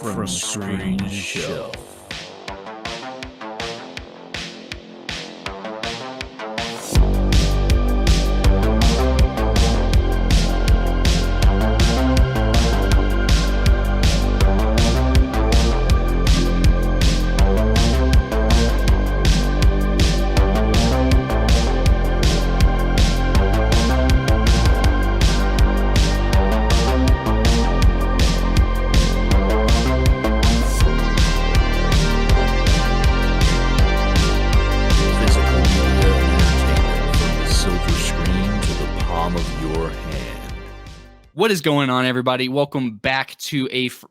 from screen to shelf. What is going on, everybody? Welcome back to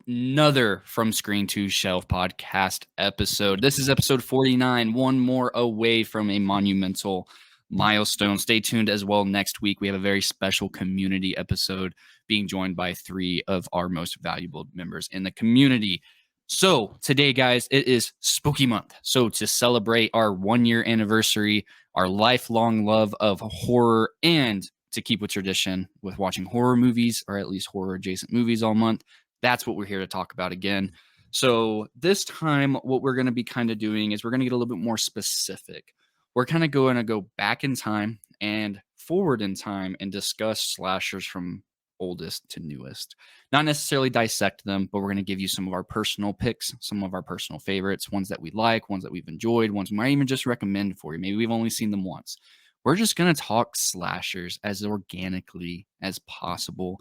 another From Screen to Shelf podcast episode. This is episode 49, one more away from a monumental milestone. Stay tuned as well next week. We have a very special community episode being joined by three of our most valuable members in the community. So today, guys, it is Spooky Month. So to celebrate our 1-year anniversary, our lifelong love of horror, and to keep with tradition with watching horror movies, or at least horror adjacent movies all month. That's what we're here to talk about again. So this time, what we're going to be kind of doing is we're going to get a little bit more specific. We're kind of going to go back in time and forward in time and discuss slashers from oldest to newest. Not necessarily dissect them, but we're going to give you some of our personal picks, some of our personal favorites, ones that we like, ones that we've enjoyed, ones we might even just recommend for you. Maybe we've only seen them once. We're just going to talk slashers as organically as possible.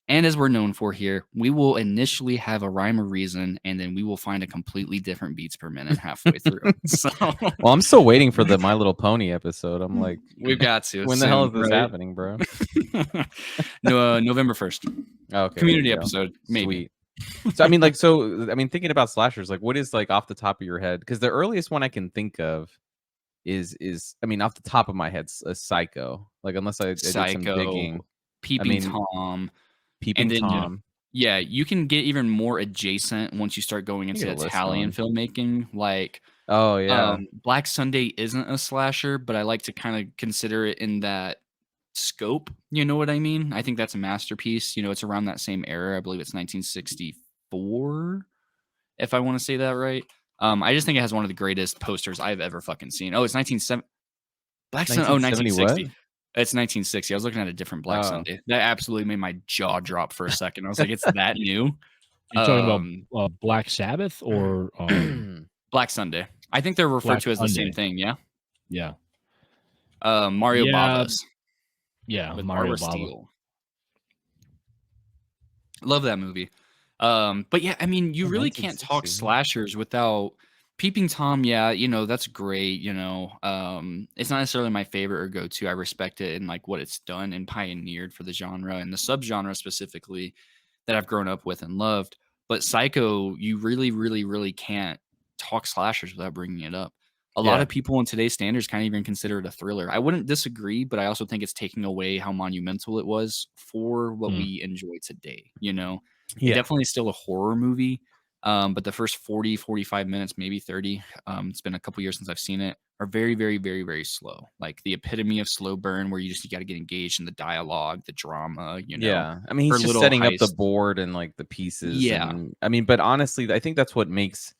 And as we're known for here, we will initially have a rhyme or reason, and then we will find a completely different beats per minute halfway through. So, well, I'm still waiting for the My Little Pony episode. I'm like, we've got to. When the hell is this happening, bro? No, November 1st. Okay. Community episode, maybe. Sweet. So, thinking about slashers, like, what is like off the top of your head? Because the earliest one I can think of is off the top of my head, a Psycho. Like, unless I did some digging. Peeping Tom. Yeah, you can get even more adjacent once you start going into Italian filmmaking. Like, Black Sunday isn't a slasher, but I like to kind of consider it in that scope. You know what I mean? I think that's a masterpiece. You know, it's around that same era. I believe it's 1964, if I want to say that right. I just think it has one of the greatest posters I've ever fucking seen. Oh, it's 1960. It's 1960. I was looking at a different Black Sunday. That absolutely made my jaw drop for a second. I was like, it's that new. You're talking about Black Sabbath or Black Sunday? I think they're referred to as the same thing. Yeah. Yeah. Mario Bava's. Yeah, with Mario Barbara Steele. Love that movie. But yeah, I mean, you really can't talk slashers without Peeping Tom. Yeah, you know, that's great. You know, it's not necessarily my favorite or go-to. I respect it and like what it's done and pioneered for the genre and the subgenre specifically that I've grown up with and loved. But Psycho, you really, really, really can't talk slashers without bringing it up. A lot of people in today's standards kind of even consider it a thriller. I wouldn't disagree, but I also think it's taking away how monumental it was for what we enjoy today. You know, it definitely is still a horror movie. But the first 40, 45 minutes, maybe 30, it's been a couple years since I've seen it, are very, very, very, very slow. Like the epitome of slow burn where you got to get engaged in the dialogue, the drama, you know. Yeah. I mean, he's just setting up the board and like the pieces. Yeah. And, but honestly, I think that's what makes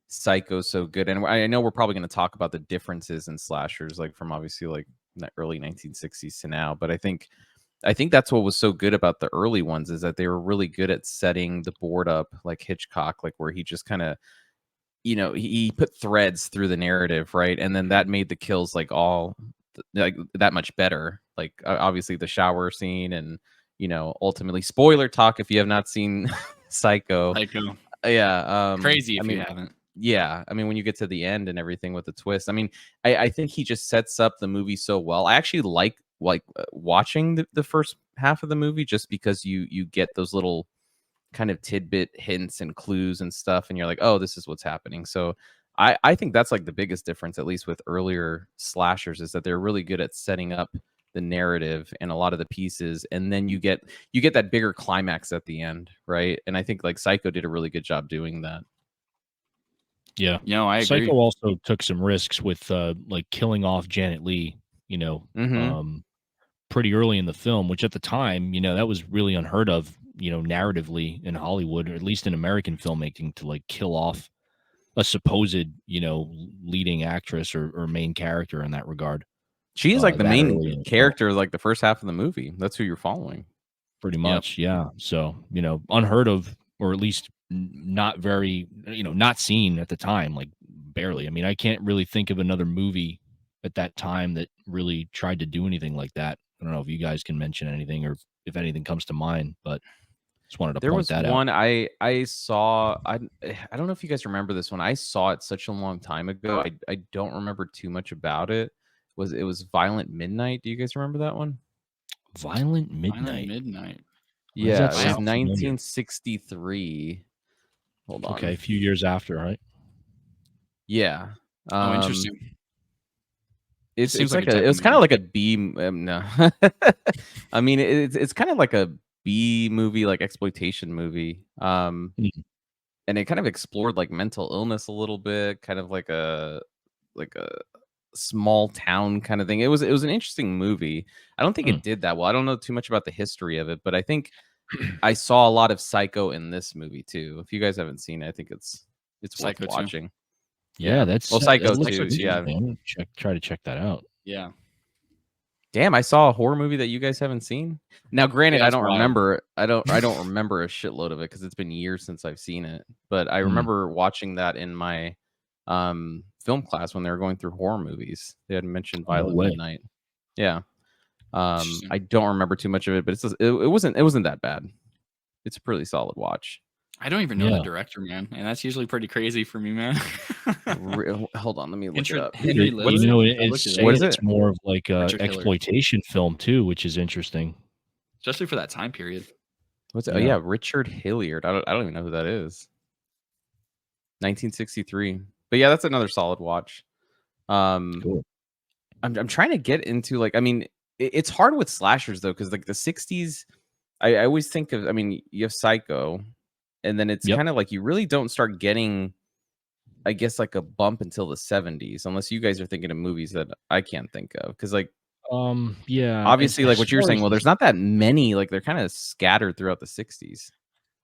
Psycho so good. And I know we're probably going to talk about the differences in slashers, like from obviously like the early 1960s to now. But I think that's what was so good about the early ones is that they were really good at setting the board up like Hitchcock, like where he just kind of, you know, he put threads through the narrative, right? And then that made the kills like all like that much better. Like obviously the shower scene and, you know, ultimately spoiler talk if you have not seen Psycho. Yeah. Crazy if you haven't. Yeah, I mean, when you get to the end and everything with the twist, I mean, I think he just sets up the movie so well. I actually like watching the first half of the movie just because you get those little kind of tidbit hints and clues and stuff, and you're like, oh, this is what's happening. So I think that's like the biggest difference, at least with earlier slashers, is that they're really good at setting up the narrative and a lot of the pieces, and then you get that bigger climax at the end, right? And I think like Psycho did a really good job doing that. Yeah, I agree. Psycho also took some risks with like killing off Janet Leigh, you know, pretty early in the film, which at the time, that was really unheard of, narratively in Hollywood, or at least in American filmmaking, to like kill off a supposed, leading actress or main character in that regard. She is like the That main early in the film. character, like the first half of the movie. That's who you're following. Pretty much, yeah. So, unheard of, or at least not very, not seen at the time, like barely. I mean, I can't really think of another movie at that time that really tried to do anything like that. I don't know if you guys can mention anything or if anything comes to mind, but just wanted to There point was that out. one I saw. I don't know if you guys remember this one. I saw it such a long time ago. I don't remember too much about it. It was Violent Midnight? Do you guys remember that one? Violent Violent Midnight. Midnight. Why does that Yeah, it was sound familiar? 1963. Hold on. Okay, a few years after, right? Yeah. Oh, interesting. It's Seems like like a type it of was kind of movie. like a B. No, I mean it's kind of like a B movie, like exploitation movie. Mhm. And it kind of explored like mental illness a little bit, kind of like a small town kind of thing. It was an interesting movie. I don't think Hmm. it did that well. I don't know too much about the history of it, but I think I saw a lot of Psycho in this movie too. If you guys haven't seen it, I think it's worth Psycho 2. watching. Yeah, Well, that Psycho looks too. interesting. Yeah. I'm gonna try to check that out. Yeah. Damn, I saw a horror movie that you guys haven't seen. Now, granted, Yeah, I it's don't wild. remember. I don't remember a shitload of it because it's been years since I've seen it. But I remember watching that in my film class when they were going through horror movies. They had mentioned Oh, no Violent way. Midnight. Yeah. Interesting. I don't remember too much of it, but it wasn't that bad. It's a pretty solid watch. I don't even know the Yeah. director, man, and that's usually pretty crazy for me, man. Hold on, let me look it up. Henry You Lewis. know, I it's looked it up. saying What is it's it? more of like a Richard Hiller. exploitation film too, which is interesting. Especially for that time period. What's it? Yeah. Oh yeah, Richard Hilliard. I don't even know who that is. 1963. But yeah, that's another solid watch. Cool. I'm trying to get into like, I mean, it's hard with slashers though, because like the 60s, I always think of, I mean, you have Psycho, and then it's Yep. kind of like you really don't start getting, I guess, like a bump until the 70s, unless you guys are thinking of movies that I can't think of. Because like Yeah. obviously, like as what you're far saying, as well, there's not that many, like they're kind of scattered throughout the 60s.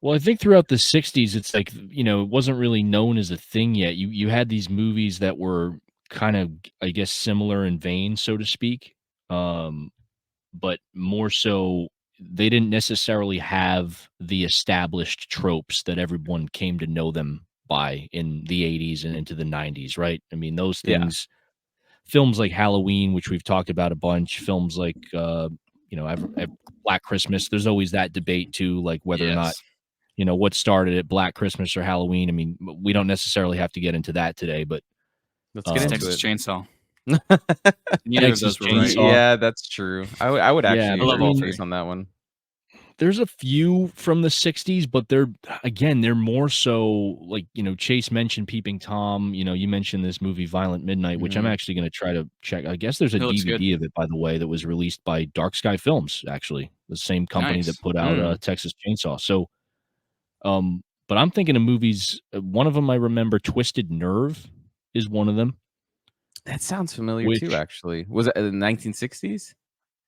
Well, I think throughout the 60s, it's like, it wasn't really known as a thing yet. You had these movies that were kind of, I guess, similar in vein, so to speak. But more so, they didn't necessarily have the established tropes that everyone came to know them by in the 80s and into the 90s, right? I mean, those Yeah. things, films like Halloween, which we've talked about a bunch, films like, Black Christmas, there's always that debate too, like whether or not, Yes. what started at Black Christmas or Halloween. I mean, we don't necessarily have to get into that today, but Let's get Um, into Texas it. Chainsaw. Neither of Texas those were right. Chainsaw. Yeah, that's true. I would Yeah, actually but I agree with mean, Chase on that one. there's a few from the 60s, but they're more so like, Chase mentioned Peeping Tom, you mentioned this movie Violent Midnight, which I'm Mhm. actually going to try to check. I guess there's a It looks good. DVD of it, by the way, that was released by Dark Sky Films, actually, the same company Nice. that put out Mm. Texas Chainsaw. So, but I'm thinking of movies. One of them I remember, Twisted Nerve is one of them. That sounds familiar too, Which actually. Was it in the 1960s?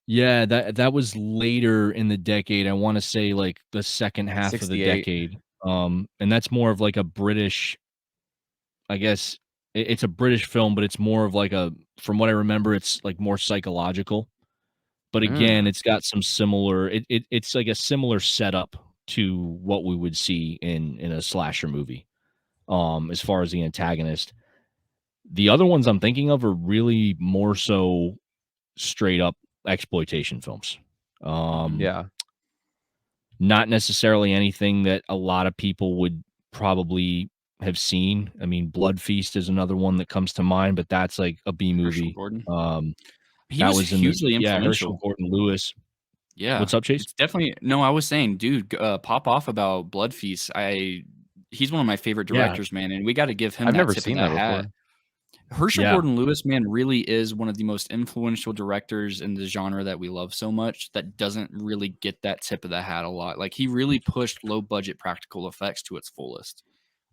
Yeah, that was later in the decade. I wanna say, like, the second half of the 68. decade, and that's more of, like, a British, I guess it's a British film, but it's more of, like, from what I remember, it's, like, more psychological, but again, Mm. it's got some similar it's like a similar setup to what we would see in a slasher movie, as far as the antagonist. The other ones I'm thinking of are really more so straight up exploitation films. Yeah. Not necessarily anything that a lot of people would probably have seen. I mean, Blood Feast is another one that comes to mind, but that's like a B Herschel movie. Gordon. He That was was in the hugely Herschel influential. Gordon Lewis. Yeah. What's up, Chase? It's definitely no, I was saying, dude, pop off about Blood Feast. He's one of my favorite Yeah. directors, man, and we got to give him I've that never tip seen of the that hat. before. Herschel Yeah. Gordon Lewis, man, really is one of the most influential directors in the genre that we love so much that doesn't really get that tip of the hat a lot. Like he really pushed low budget practical effects to its fullest.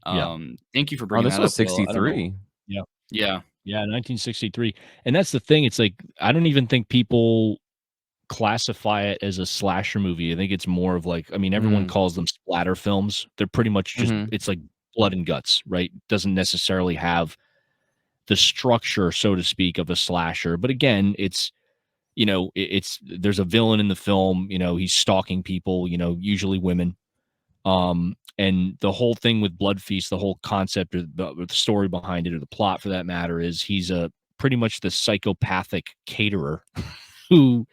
Yeah. Thank you for Oh, bringing this that was up, Will. I don't know. 63. Yeah. Yeah. Yeah, 1963. And that's the thing. It's like I don't even think people classify it as a slasher movie. I think it's more of like, I mean, everyone calls them splatter films. They're pretty much just, Mhm. it's like blood and guts, right? Doesn't necessarily have the structure, so to speak, of a slasher. But again, it's, it's there's a villain in the film, he's stalking people, usually women. And the whole thing with Blood Feast, the whole concept or the story behind it, or the plot for that matter, is he's a pretty much the psychopathic caterer who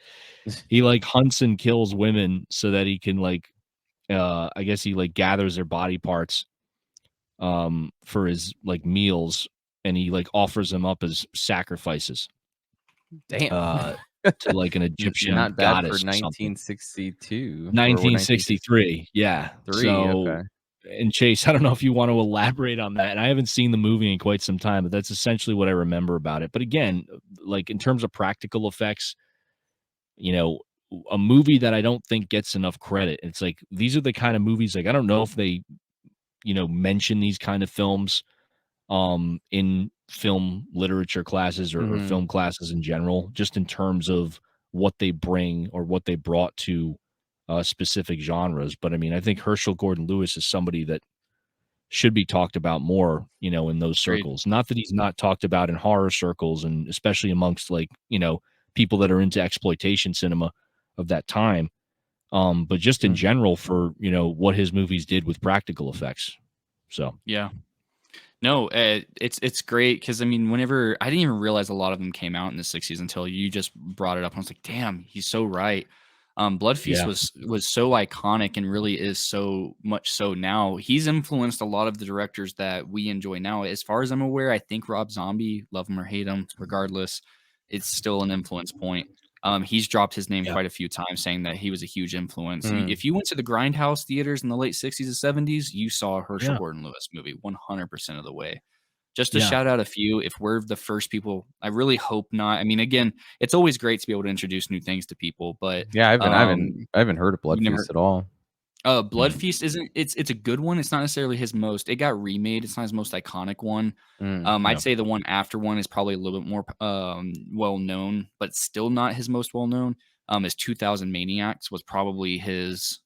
he like hunts and kills women so that he can like I guess he like gathers their body parts for his like meals, and he like offers them up as sacrifices Damn. uh to like an Egyptian Not bad for goddess or something. 1962 or 1963, yeah. 1963. So, Okay. and Chase, I don't know if you want to elaborate on that. And I haven't seen the movie in quite some time, but that's essentially what I remember about it. But again, like in terms of practical effects, you know, a movie that I don't think gets enough credit. It's like these are the kind of movies, like I don't know if they, mention these kind of films in film literature classes, or Mhm. film classes in general, just in terms of what they bring or what they brought to specific genres. But I mean, I think Herschel Gordon Lewis is somebody that should be talked about more, in those Agreed. circles. Not that he's not talked about in horror circles, and especially amongst like, people that are into exploitation cinema of that time. But just in Mm. general for, what his movies did with practical effects. So, Yeah. No, it's great because I mean, whenever I didn't even realize a lot of them came out in the '60s until you just brought it up, and I was like, "Damn, he's so right." Blood Feast yeah. was so iconic and really is so much so now. He's influenced a lot of the directors that we enjoy now. As far as I'm aware, I think Rob Zombie, love him or hate him, regardless, it's still an influence point. He's dropped his name Yeah. quite a few times, saying that he was a huge influence. Mm. If you went to the Grindhouse theaters in the late '60s and '70s, you saw a Herschel Yeah. Gordon Lewis movie 100% of the way. Just to Yeah. shout out a few, if we're the first people, I really hope not. I mean, again, it's always great to be able to introduce new things to people, but Yeah, I haven't heard of you Blood never Feast at all. Blood Mm. Feast isn't it's a good one. It's not necessarily his most it got remade. It's not his most iconic one. Yeah. I'd say the one after one is probably a little bit more well known, but still not his most well known. His 2000 Maniacs was probably his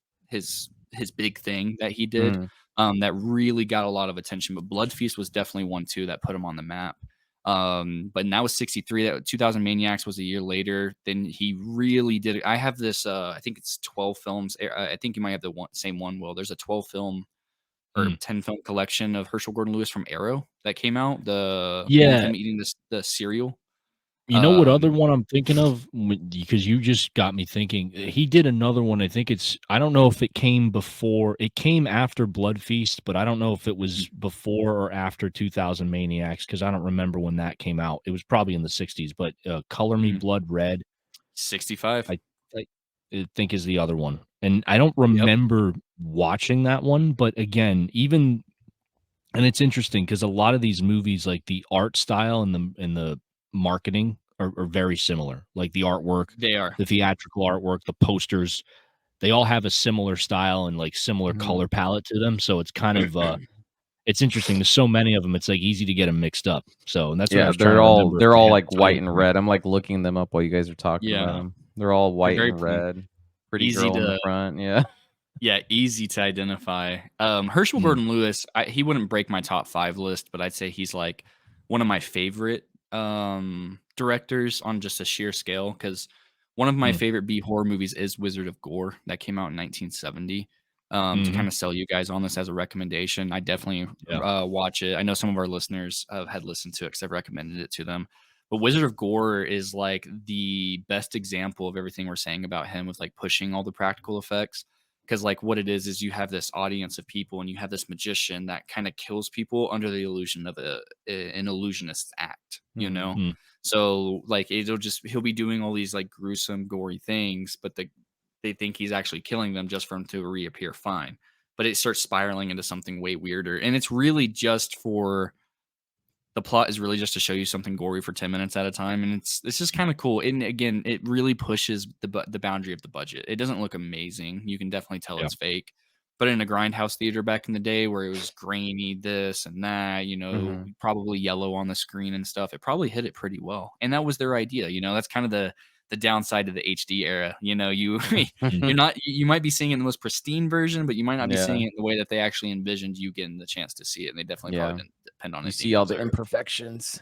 big thing that he did. Mm. That really got a lot of attention. But Blood Feast was definitely one too that put him on the map. But that was '63. That 2000 Maniacs was a year later. Then he really did it. I have this. I think it's 12 films. I think you might have the same one. Will there's a 12 film or Mm. 10 film collection of Herschel Gordon Lewis from Arrow that came out. The one with Yeah. him eating the cereal. You know what other Um, one I'm thinking of? Because you just got me thinking. He did another one. I don't know if it came before, it came after Blood Feast, but I don't know if it was before or after 2000 Maniacs, because I don't remember when that came out. It was probably in the 60s, but Color Me mhm, Blood Red, 65. I, I, I think is the other one. And I don't Yep. remember watching that one, but again, even, and it's interesting because a lot of these movies, like the art style and the marketing are very similar. Like the artwork, They are. the theatrical artwork, the posters, they all have a similar style and like similar Mhm. color palette to them. So it's kind of it's interesting. There's so many of them. It's like easy to get them mixed up. So, and that's what I Yeah, was trying to remember if they're they all had like a white title and to it. red. I'm like looking them up while you guys are talking about Yeah. them. They're all They're white very and red. Pretty easy girl in the to front. Yeah. Yeah, easy to identify. Herschel Mm, Gordon Lewis, he wouldn't break my top 5 list, but I'd say he's like one of my favorite directors on just a sheer scale. Because one of my mm, favorite B horror movies is Wizard of Gore that came out in 1970. To mhm. kind of sell you guys on this as a recommendation, I definitely Yeah. watch it. I know some of our listeners had listened to it because I've recommended it to them. But Wizard of Gore is like the best example of everything we're saying about him with like pushing all the practical effects, because like what it is you have this audience of people and you have this magician that kind of kills people under the illusion of an illusionist's act, you Mhm. know. Mm, So like he'll be doing all these like gruesome gory things, but they think he's actually killing them just for him to reappear fine. But it starts spiraling into something way weirder, and it's really just for the plot is really just to show you something gory for 10 minutes at a time, and it's just kind of cool. And again, it really pushes the boundary of the budget. It doesn't look amazing. You can definitely tell yeah. it's fake. But in a grindhouse theater back in the day where it was grainy, this and that, Mhm. probably yellow on the screen and stuff, it probably hit it pretty well. And that was their idea. That's kind of the downside of the HD era. You know, you Mhm. you might be seeing it in the most pristine version, but you might not be seeing Yeah. it in the way that they actually envisioned you getting the chance to see it. And they definitely probably Yeah. didn't depend on You it see being all the deserved. imperfections.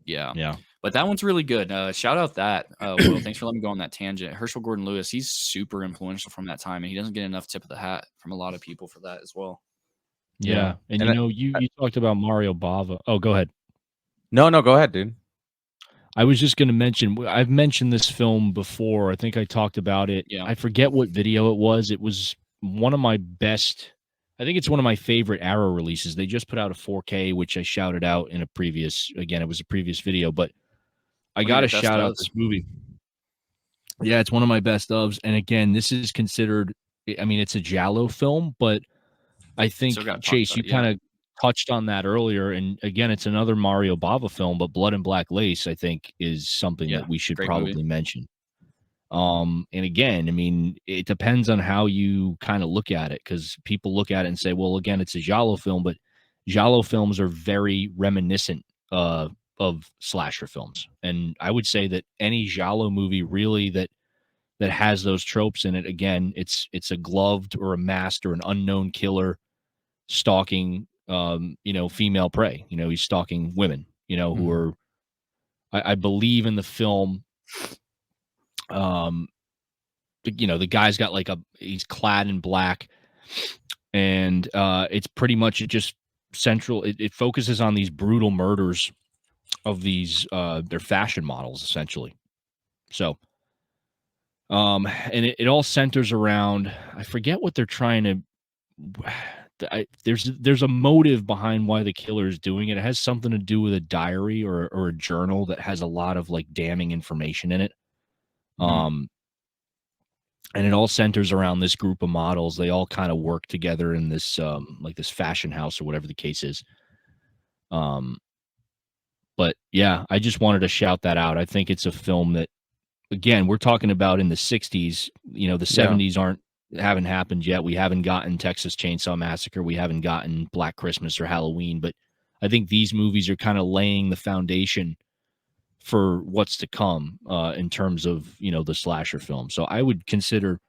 Yeah. Yeah. But that one's really good. Shout out that Will. Thanks for letting me go on that tangent. Herschel Gordon Lewis, he's super influential from that time, and he doesn't get enough tip of the hat from a lot of people for that as well. Yeah. And And you know, you talked about Mario Bava. Oh, go ahead. no, go ahead, dude. I was just going to mention, I've mentioned this film before. I think I talked about it. Yeah. I forget what video it was. It was one of my best, I think it's one of my favorite Arrow releases. They just put out a 4K, which I shouted out in a previous, again, it was a previous video, but I One of got your to best shout out ofs. this movie. Yeah, it's one of my best ofs. And again, this is considered, I mean, it's a Giallo film, but I Still think, got to talk Chase, about you it. Yeah. kind of touched on that earlier. And again, it's another Mario Bava film, but Blood and Black Lace, I think, is something Yeah. that we should Great movie. probably mention. And again, I mean, it depends on how you kind of look at it, because people look at it and say, well, again, it's a Giallo film, but Giallo films are very reminiscent of slasher films. And I would say that any Giallo movie really that has those tropes in it, again, it's a gloved or a masked or an unknown killer stalking female prey. He's stalking women, who Mhm. are I believe in the film, the guy's got like he's clad in black, and it's pretty much just central. It focuses on these brutal murders of these their fashion models, essentially. So and it all centers around, I forget what they're trying to there's a motive behind why the killer is doing it. It has something to do with a diary or a journal that has a lot of like damning information in it. Mhm. Um and it all centers around this group of models. They all kind of work together in this like this fashion house or whatever the case is. Um but yeah, I just wanted to shout that out. I think it's a film that, again, we're talking about in the 60s. The Yeah. 70s haven't happened yet. We haven't gotten Texas Chainsaw Massacre. We haven't gotten Black Christmas or Halloween, but I think these movies are kind of laying the foundation for what's to come in terms of, the slasher film. So I would consider,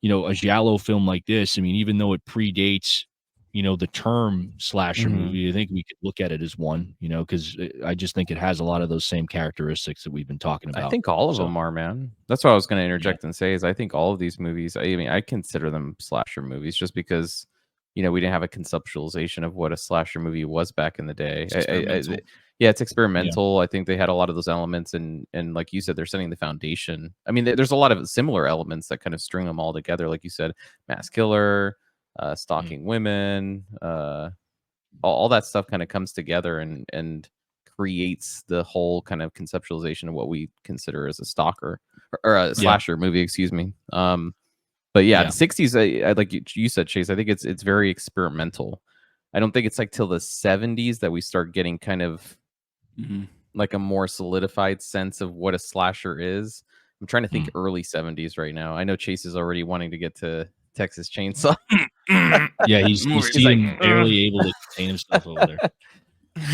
a giallo film like this, I mean, even though it predates, the term slasher Mhm. movie, I think we could look at it as one, because I just think it has a lot of those same characteristics that we've been talking I about. think all of So them are, man. That's what I was going to yeah, interject and say is I think all of these movies, I mean, I consider them slasher movies just because, we didn't have a conceptualization of what a slasher movie was back in the day. It's experimental. Yeah, it's yeah, experimental. I think they had a lot of those elements, and like you said, they're setting the foundation. I mean, there's a lot of similar elements that kind of string them all together. Like you said, mass killer, mm, stalking women, all that stuff kind of comes together and creates the whole kind of conceptualization of what we consider as a stalker or a yeah, slasher movie, excuse me. But yeah, the yeah. 60s, I like you said, Chase, I think it's very experimental. I don't think it's like till the 70s that we start getting kind of Mhm. like a more solidified sense of what a slasher is. I'm trying to think Mm. early 70s right now. I know Chase is already wanting to get to Texas Chainsaw. Yeah, he's He's like, seeming barely able to contain himself over there.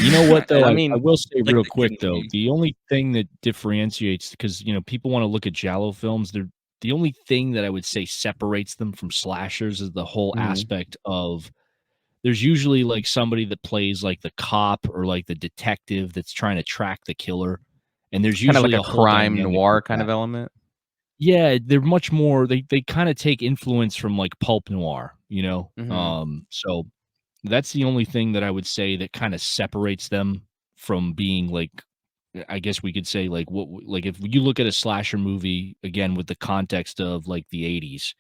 You know what, and though? I I mean, will say Like real the kid quick, in the though, game. the only thing that differentiates, because, people wanna look at giallo films, the only thing that I would say separates them from slashers is the whole mhm, aspect of, there's usually, like, somebody that plays, like, the cop or, like, the detective that's trying to track the killer, and there's kind of like usually a a whole crime dynamic noir with kind that. of element. Yeah, they're much more, they kinda take influence from, like, pulp noir, Mhm. So that's the only thing that I would say that kinda separates them from being, like, I guess we could say, like, like, if you look at a slasher movie, again, with the context of, like, the '80s,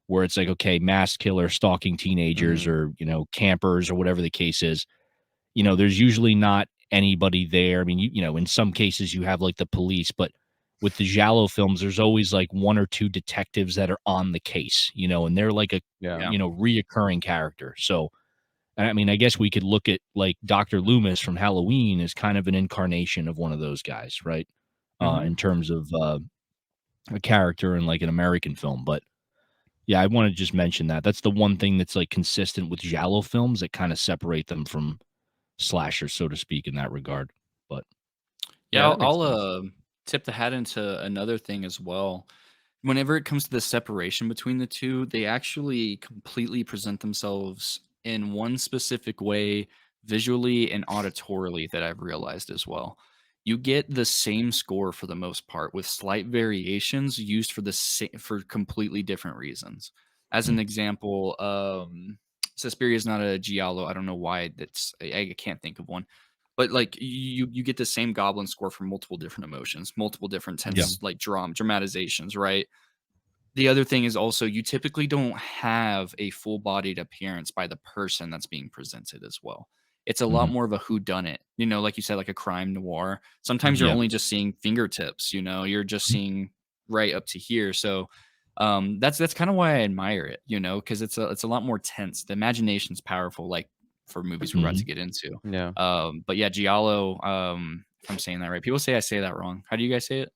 where it's like, okay, mass killer stalking teenagers Mhm. or, campers or whatever the case is, there's usually not anybody there. I mean, in some cases, you have, like, the police, but with the giallo films, there's always, like, 1 or 2 detectives that are on the case, and they're like a, Yeah. Yeah. reoccurring character. So, I mean, I guess we could look at, like, Dr. Loomis from Halloween as kind of an incarnation of one of those guys, right? Mhm. In terms of, a character in, like, an American film, but, yeah, I wanna just mention that. That's the one thing that's, like, consistent with giallo films that kinda separate them from slashers, so to speak, in that regard, but Yeah, Yeah, that makes sense. tip the hat into another thing as well. Whenever it comes to the separation between the two, they actually completely present themselves in one specific way, visually and auditorily, that I've realized as well. You get the same score for the most part, with slight variations used for for completely different reasons. As an example, Suspiria is not a giallo. I don't know why I can't think of one. But like you get the same goblin score for multiple different emotions, multiple different Yeah. tense like dramatizations, right? The other thing is also you typically don't have a full-bodied appearance by the person that's being presented as well. It's a lot Mhm. more of a whodunit, like you said, like a crime noir. Sometimes you're Yeah. only just seeing fingertips, you're just Mhm. seeing right up to here. So that's kind of why I admire it, because it's a lot more tense. The imagination's powerful, like for movies we're about to Mhm. get into. Yeah. But yeah, Giallo, if I'm saying that right. People say I say that wrong. How do you guys say it?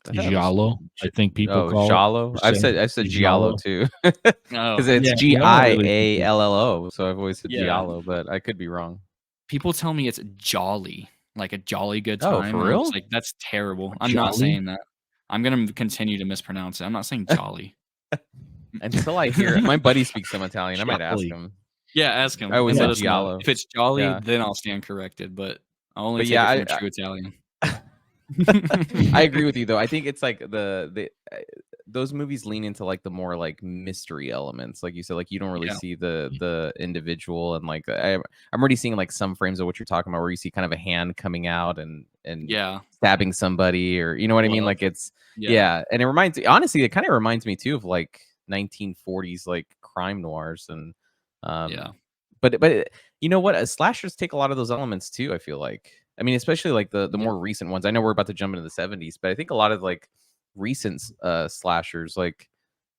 I thought it was Giallo, I think people oh, call it Giallo? or say I said Giallo giallo. too, Oh, because it's Yeah, yeah, I don't really think Giallo, so I've always said yeah. Giallo, but I could be wrong. People tell me it's jolly, like a jolly good Oh, time, for and I'm just real? like, "That's terrible." I'm not jolly? saying that. I'm gonna continue to mispronounce it. I'm not saying jolly. Until I hear it. My buddy speaks some Italian, I might ask Jolly. him. Yeah, ask I him always and let Yeah. said us know. Giallo. If it's jolly, Yeah. then I'll stand corrected, but I'll only But take yeah, it from a true Italian. I agree with you though. I think it's like those movies lean into like the more like mystery elements, like you said. Like you don't really Yeah, see the individual, and like I'm already seeing like some frames of what you're talking about, where you see kind of a hand coming out and yeah, stabbing somebody, or you know what I mean. glove, Like it's yeah, yeah, and it reminds honestly, it kind of reminds me too of like 1940s like crime noirs and um yeah, but you know what? Slashers take a lot of those elements too, I feel like. I mean, especially like the yeah, more recent ones. I know we're about to jump into the 70s, but I think a lot of like recent slashers like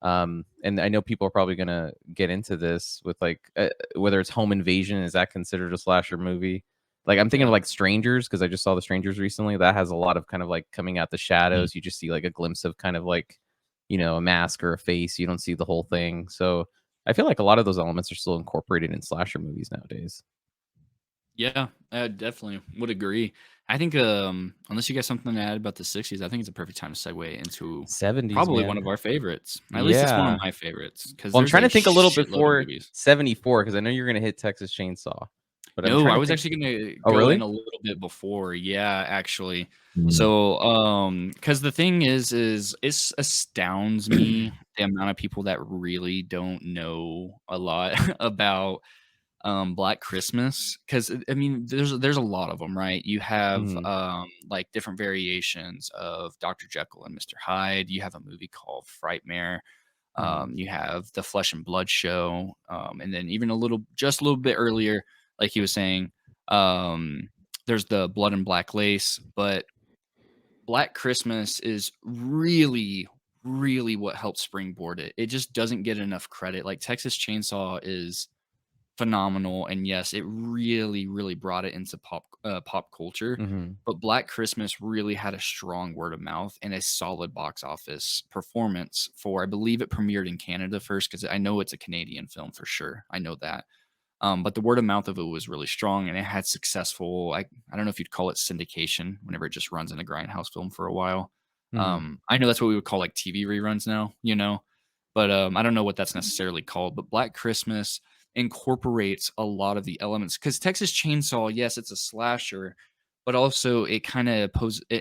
and I know people are probably going to get into this with like whether it's Home Invasion, is that considered a slasher movie? Like I'm thinking of yeah, like Strangers, because I just saw the Strangers recently. That has a lot of kind of like coming out the Mhm. shadows. You just see like a glimpse of kind of like, a mask or a face. You don't see the whole thing. So I feel like a lot of those elements are still incorporated in slasher movies nowadays. yeah, I definitely would agree. I think, unless you got something to add about the '60s, I think it's a perfect time to segue into 70s, probably one man. of our favorites. At least it's one of Yeah. my favorites because Well, I'm there's trying a to think a little shitload of before movies. 74 because I know you're gonna hit Texas Chainsaw, but I'm No, trying I to was think. actually gonna Oh, go really? in a little bit before. Yeah, actually. Mhm. So, because the thing is it astounds me the amount of people that really don't know a lot about Black Christmas. Because I mean, there's a lot of them, right? You have, Mhm, like, different variations of Dr. Jekyll and Mr. Hyde. You have a movie called Frightmare. mhm, You have the Flesh and Blood show, and then even just a little bit earlier, like he was saying, um, there's the Blood and Black Lace. But Black Christmas is really, really what helped springboard it. It just doesn't get enough credit. Like Texas Chainsaw is phenomenal, and yes, it really, really brought it into pop culture. mhm, But Black Christmas really had a strong word of mouth and a solid box office performance. For I believe it premiered in Canada first, because I know it's a Canadian film for sure. I know that. But the word of mouth of it was really strong, and it had successful. I don't know if you'd call it syndication whenever it just runs in a grindhouse film for a while. mhm, I know that's what we would call like TV reruns now, but I don't know what that's necessarily called. But Black Christmas incorporates a lot of the elements, because Texas Chainsaw, yes, it's a slasher, but also it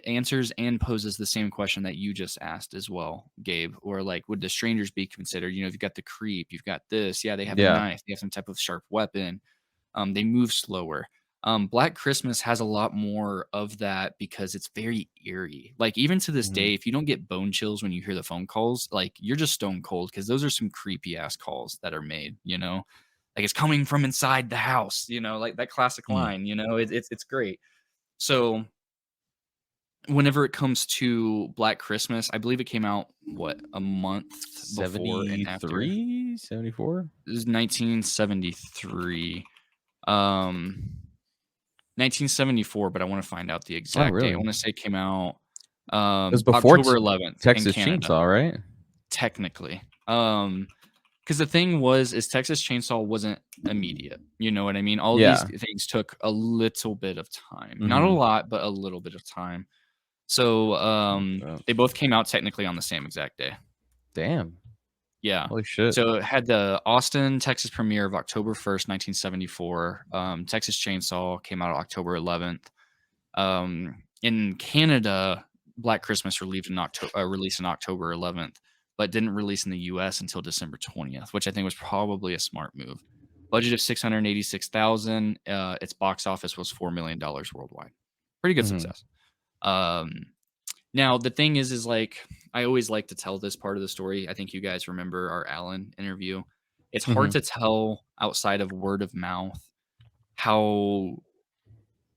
answers and poses the same question that you just asked as well, Gabe. Or like, would the strangers be considered? You've got the creep, you've got this. Yeah, they have a yeah, knife, they have some type of sharp weapon. They move slower. Black Christmas has a lot more of that because it's very eerie. Like even to this mhm, day, if you don't get bone chills when you hear the phone calls, like you're just stone cold, because those are some creepy ass calls that are made. Like it's coming from inside the house. Like that classic Mhm. line. It's great. So whenever it comes to Black Christmas, I believe it came out a month before and after. 73, 74. This is 1973. Um 1974, but I want to find out the Oh, exact date. I really? want to say it came out It was before October 11th in Texas Canada, Chainsaw, right? technically. Because the thing is Texas Chainsaw wasn't immediate. You know what I mean? All of these Yeah. things took a little bit of time. Not a Mhm, lot, but a little bit of time. So they both came out technically on the same exact day. Damn. Yeah. Holy shit. So it had the Austin, Texas premiere of October 1st, 1974. Texas Chainsaw came out October 11th. In Canada, Black Christmas released in October 11th, but didn't release in the US until December 20th, which I think was probably a smart move. Budget of $686,000. Its box office was $4 million worldwide. Pretty good success. Now the thing is like I always like to tell this part of the story. I think you guys remember our Allen interview. It's hard to tell outside of word of mouth how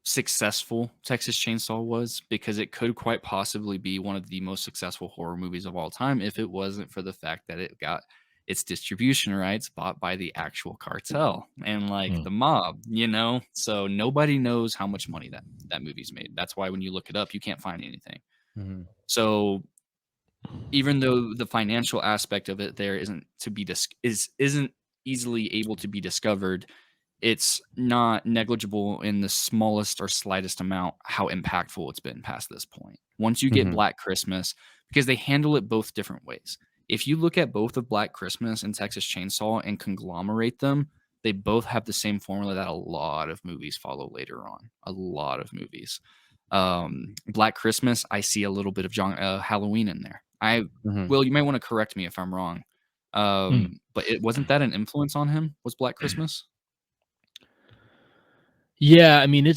successful Texas Chainsaw was, because it could quite possibly be one of the most successful horror movies of all time if it wasn't for the fact that it got its distribution rights bought by the actual cartel and like the mob, you know? So nobody knows how much money that movie's made. That's why when you look it up, you can't find anything. So even though the financial aspect of it there isn't easily able to be discovered, it's not negligible in the smallest or slightest amount how impactful it's been past this point. Once you get Black Christmas, because they handle it both different ways. If you look at both of Black Christmas and Texas Chainsaw and conglomerate them, they both have the same formula that a lot of movies follow later on. A lot of movies. Black Christmas, I see a little bit of Halloween in there. Will, you might want to correct me if I'm wrong. But it wasn't that an influence on him? Was Black Christmas? Yeah, I mean,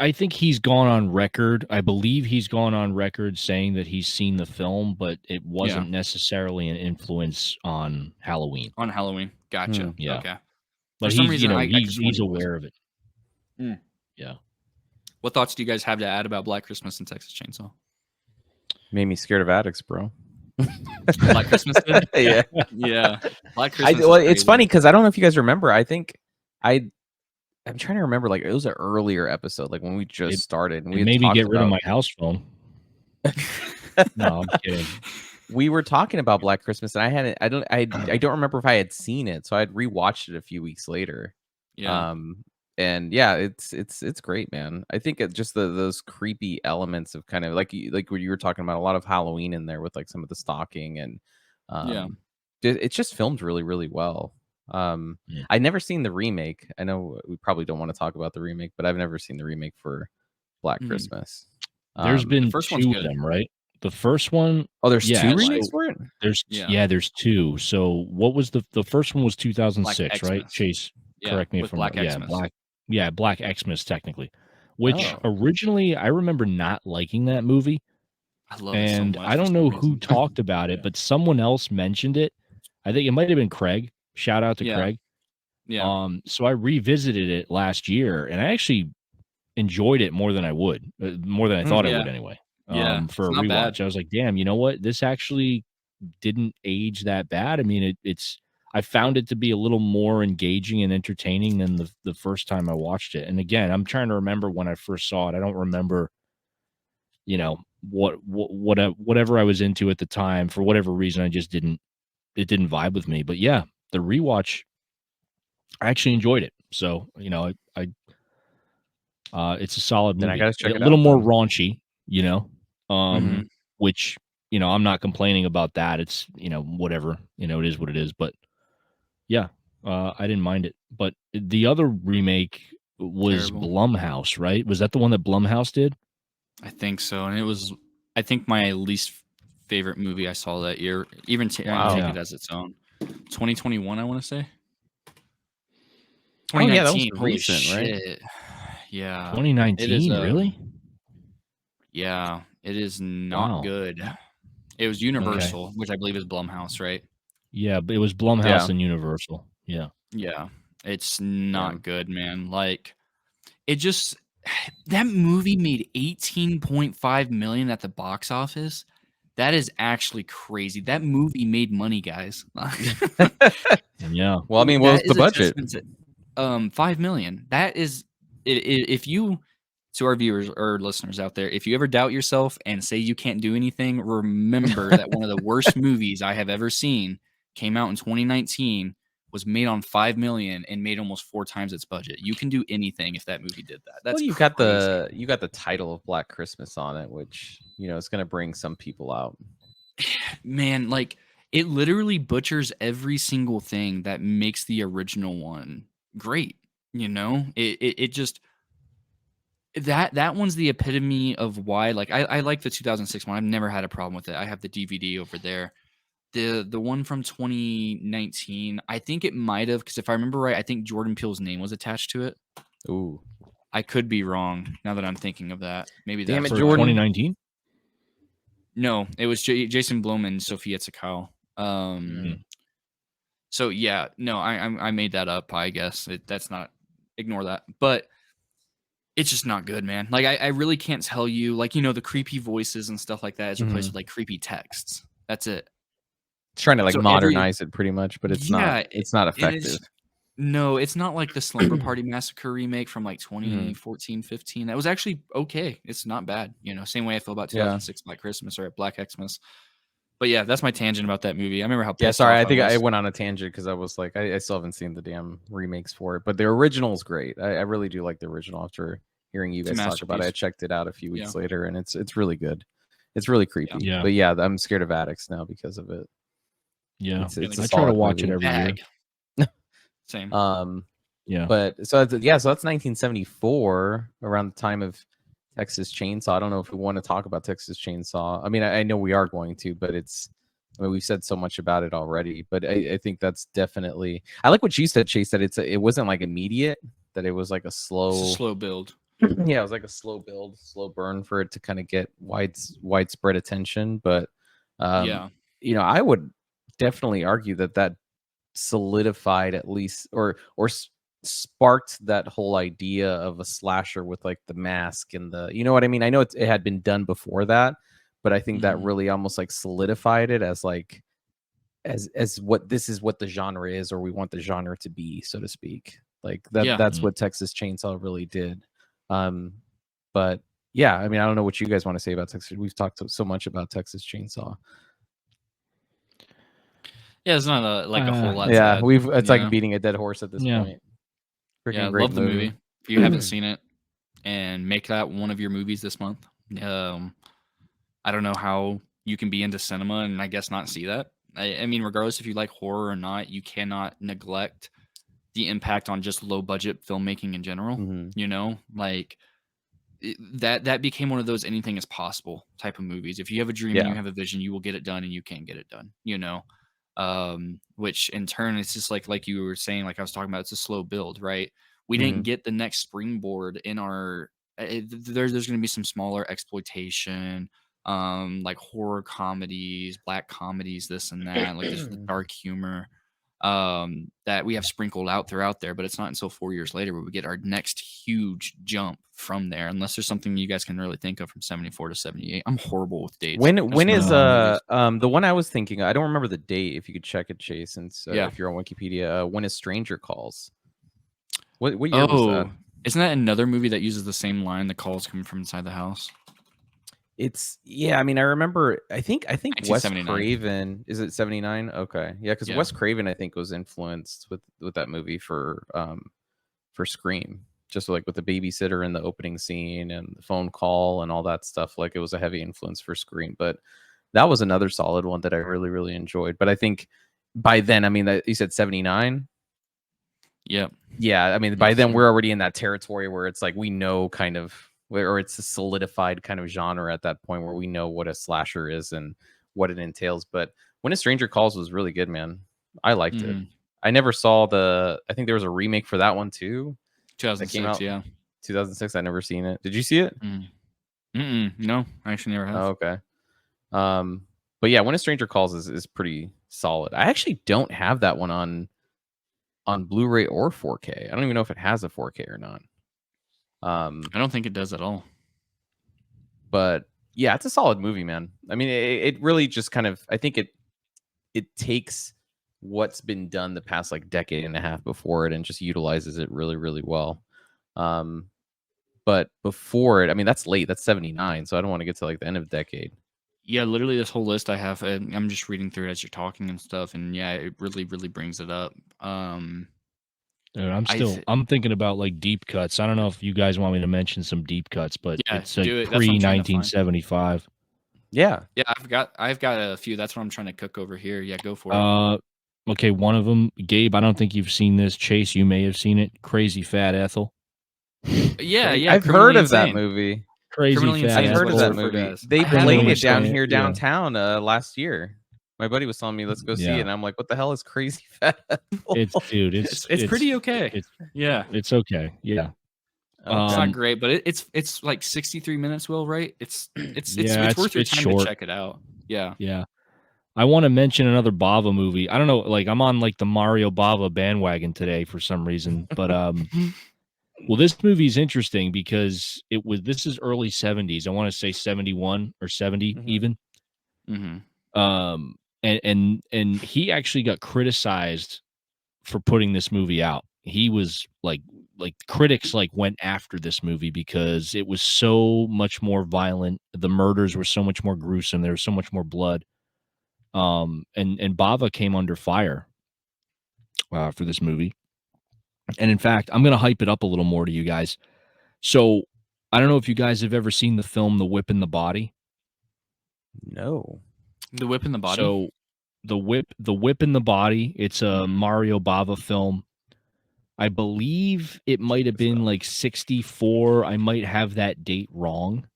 I think he's gone on record. I believe he's gone on record saying that he's seen the film, but it wasn't necessarily an influence on Halloween. On Halloween. Gotcha. Yeah. Okay. But For some reason, he's aware of it. Yeah. What thoughts do you guys have to add about Black Christmas and Texas Chainsaw? Made me scared of addicts, bro. Black Christmas did? Yeah. Black Christmas. It's funny because I don't know if you guys remember. I think I'm trying to remember. Like it was an earlier episode, like when we just started. And we maybe get rid of my house phone. No, I'm kidding. We were talking about Black Christmas, and I don't remember if I had seen it, so I'd rewatched it a few weeks later. Yeah. And yeah, it's great, man. I think it just those creepy elements of kind of like what you were talking about, a lot of Halloween in there with like some of the stalking and it's just filmed really, really well. I've never seen the remake. I know we probably don't want to talk about the remake, but I've never seen the remake for Black Christmas. There's been two of them, right? The first one. Oh, there's two remakes for it? There's two. So what was the first one was 2006, right? Chase, correct me if I'm wrong. Black Xmas technically. Which originally I remember not liking that movie. I love it so much. I don't know who talked about it, but someone else mentioned it. I think it might have been Craig. Shout out to Craig. Yeah. So I revisited it last year, and I actually enjoyed it more than I would, more than I thought I would anyway. For a rewatch, bad. I was like, damn, you know what? This actually didn't age that bad. I mean, I found it to be a little more engaging and entertaining than the first time I watched it. And again, I'm trying to remember when I first saw it. I don't remember, whatever I was into at the time. For whatever reason, it didn't vibe with me. But yeah, the rewatch, I actually enjoyed it. So, it's a solid movie. Then I gotta check it out. A little more raunchy, which, I'm not complaining about that. It's, whatever, it is what it is. But yeah, I didn't mind it. But the other remake was Blumhouse, right? Was that the one that Blumhouse did? I think so. And it was, I think, my least favorite movie I saw that year. Even take it as its own. 2021, I want to say. 2019. Yeah, that was recent, right? Yeah. 2019, really? Yeah, it is not good. It was Universal, which I believe is Blumhouse, right? Yeah, but it was Blumhouse and Universal. Yeah. Yeah. It's not good, man. Like, that movie made $18.5 million at the box office. That is actually crazy. That movie made money, guys. Yeah. Well, I mean, what was the budget? $5 million. That is, if you, to our viewers or listeners out there, if you ever doubt yourself and say you can't do anything, remember that one of the worst movies I have ever seen came out in 2019 was made on $5 million and made almost 4 times its budget. You can do anything if that movie did that. That's well, crazy. you got the title of Black Christmas on it, which is going to bring some people out. Man, like it literally butchers every single thing that makes the original one great. It just that one's the epitome of why. Like I like the 2006 one. I've never had a problem with it. I have the DVD over there. The one from 2019, I think it might have, because if I remember right, I think Jordan Peele's name was attached to it. Ooh, I could be wrong now that I'm thinking of that. Maybe damn that's it, For Jordan. 2019? No, it was Jason Blum and Sophia Tsakal. So yeah, no, I made that up. I guess that's not. Ignore that. But it's just not good, man. Like I really can't tell you. Like the creepy voices and stuff like that is replaced with like creepy texts. That's it. It's trying to like So modernize it pretty much, but it's Yeah, not. It's not and effective. No, it's not like the Slumber Party Massacre remake from like 2014, 15. That was actually okay. It's not bad. Same way I feel about Yeah. 2006 Black Christmas or Black Xmas. But yeah, that's my tangent about that movie. I remember how Yeah, pissed sorry. off I think I was. went on a tangent because I was like, I still haven't seen the damn remakes for it, but the original is great. I really do like the original. After hearing you It's a guys talk about it, I masterpiece. checked it out a few weeks Yeah. later, and it's really good. It's really creepy. Yeah. But yeah, I'm scared of addicts now because of it. Yeah. It's like a I try to solid watch movie. it every year. Bag. Same. Yeah. But so that's 1974, around the time of Texas Chainsaw. I don't know if we want to talk about Texas Chainsaw. I mean, I know we are going to, but we've said so much about it already. But I think that's definitely. I like what you said, Chase. That it wasn't like immediate. That it was like a slow. It's a slow build. Yeah, it was like a slow build, slow burn for it to kind of get widespread attention. But Yeah. I would definitely argue that solidified at least or sparked that whole idea of a slasher with like the mask and the what I mean. I know it had been done before that, but I think that really almost like solidified it as like as what this is what the genre is, or we want the genre to be, so to speak. Like that Yeah. that's what Texas Chainsaw really did. But yeah, I mean, I don't know what you guys want to say about Texas. We've talked so much about Texas Chainsaw. Yeah, it's not a whole lot. Yeah, to add, it's like beating a dead horse at this point. Freaking great love the movie. If you haven't seen it, and make that one of your movies this month. I don't know how you can be into cinema and I guess not see that. I mean, regardless if you like horror or not, you cannot neglect the impact on just low budget filmmaking in general. Like that became one of those anything is possible type of movies. If you have a dream and you have a vision, you will get it done, and you can get it done. Which in turn, it's just like you were saying, like I was talking about, it's a slow build, right? We didn't get the next springboard in our. There's going to be some smaller exploitation, like horror comedies, black comedies, this and that, like this dark humor, that we have sprinkled out throughout there. But it's not until 4 years later where we get our next huge jump from there, unless there's something you guys can really think of from 74 to 78. I'm horrible with dates. When is the one I was thinking? I don't remember the date. If you could check it, Chase, since if you're on Wikipedia, when is Stranger Calls? What year was that? Isn't that another movie that uses the same line? The calls coming from inside the house. I mean, I remember. I think Wes 1979. Craven, is it 79? Okay, yeah, because Wes Craven I think was influenced with that movie for Scream, just like with the babysitter in the opening scene and the phone call and all that stuff. Like it was a heavy influence for Scream, but that was another solid one that I really enjoyed. But I think by then, I mean, you said 79. Yep. Yeah, I mean, by then we're already in that territory where it's like we know kind of, or it's a solidified kind of genre at that point where we know what a slasher is and what it entails. But When a Stranger Calls was really good, man. I liked it. I never saw I think there was a remake for that one too. 2006, yeah. 2006. I never seen it. Did you see it? No, I actually never have. Oh, okay. But yeah, When a Stranger Calls is pretty solid. I actually don't have that one on Blu-ray or 4K. I don't even know if it has a 4K or not. I don't think it does at all. But yeah, it's a solid movie, man. I mean, it really just kind of, I think it takes what's been done the past like decade and a half before it and just utilizes it really well. But before it, I mean, that's late. That's 79. So I don't want to get to like the end of the decade. Yeah, literally this whole list I have, and I'm just reading through it as you're talking and stuff, and yeah, it really, really brings it up. Dude, I th- I'm thinking about like deep cuts. I don't know if you guys want me to mention some deep cuts, but yeah, it's like do it. That's what I'm pre trying to find. 1975. Yeah. Yeah, I've got a few. That's what I'm trying to cook over here. Yeah, go for it. Okay, one of them, Gabe. I don't think you've seen this. Chase, you may have seen it. Crazy Fat Ethel. Yeah, yeah, I've heard Criminally of that Insane. movie. Crazy Criminally Fat Insane I've is heard what of it's Ethel. that referred movie. as. They I have played Criminally no it down Insane. here Yeah, downtown last year. My buddy was telling me, let's go see it. yeah. And I'm like, what the hell is Crazy Fat Ethel? It's dude. It's pretty okay. It's Yeah, it's okay. Yeah. it's Okay. not great, but it's like 63 minutes. Will, right? Yeah. It's worth your It's time to short. check it out. Yeah. Yeah. I want to mention another Bava movie. I don't know, like I'm on like the Mario Bava bandwagon today for some reason, but well, this movie is interesting because this is early 70s. I want to say 71 or 70 Mhm. even. Mm-hmm. And he actually got criticized for putting this movie out. He was like critics like went after this movie because it was so much more violent. The murders were so much more gruesome. There was so much more blood. And Bava came under fire for this movie. And in fact, I'm going to hype it up a little more to you guys. So I don't know if you guys have ever seen the film The Whip in the Body. No. The Whip in the Body. So the whip in the Body. It's a Mario Bava film. I believe it might have been like 64. I might have that date wrong.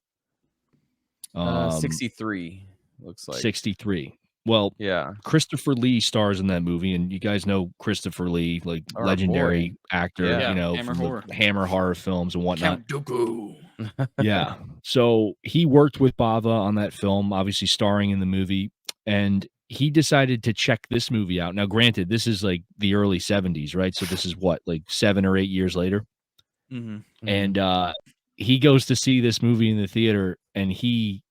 63 looks like. 63. Well, Yeah. Christopher Lee stars in that movie, and you guys know Christopher Lee, like Our legendary boy. actor, Yeah. you know, Hammer from horror. the Hammer horror films and whatnot. Count Dooku. Yeah. So he worked with Bava on that film, obviously starring in the movie, and he decided to check this movie out. Now, granted, this is like the early 70s, right? So this is what, like 7 or 8 years later. Mm-hmm. And he goes to see this movie in the theater, and he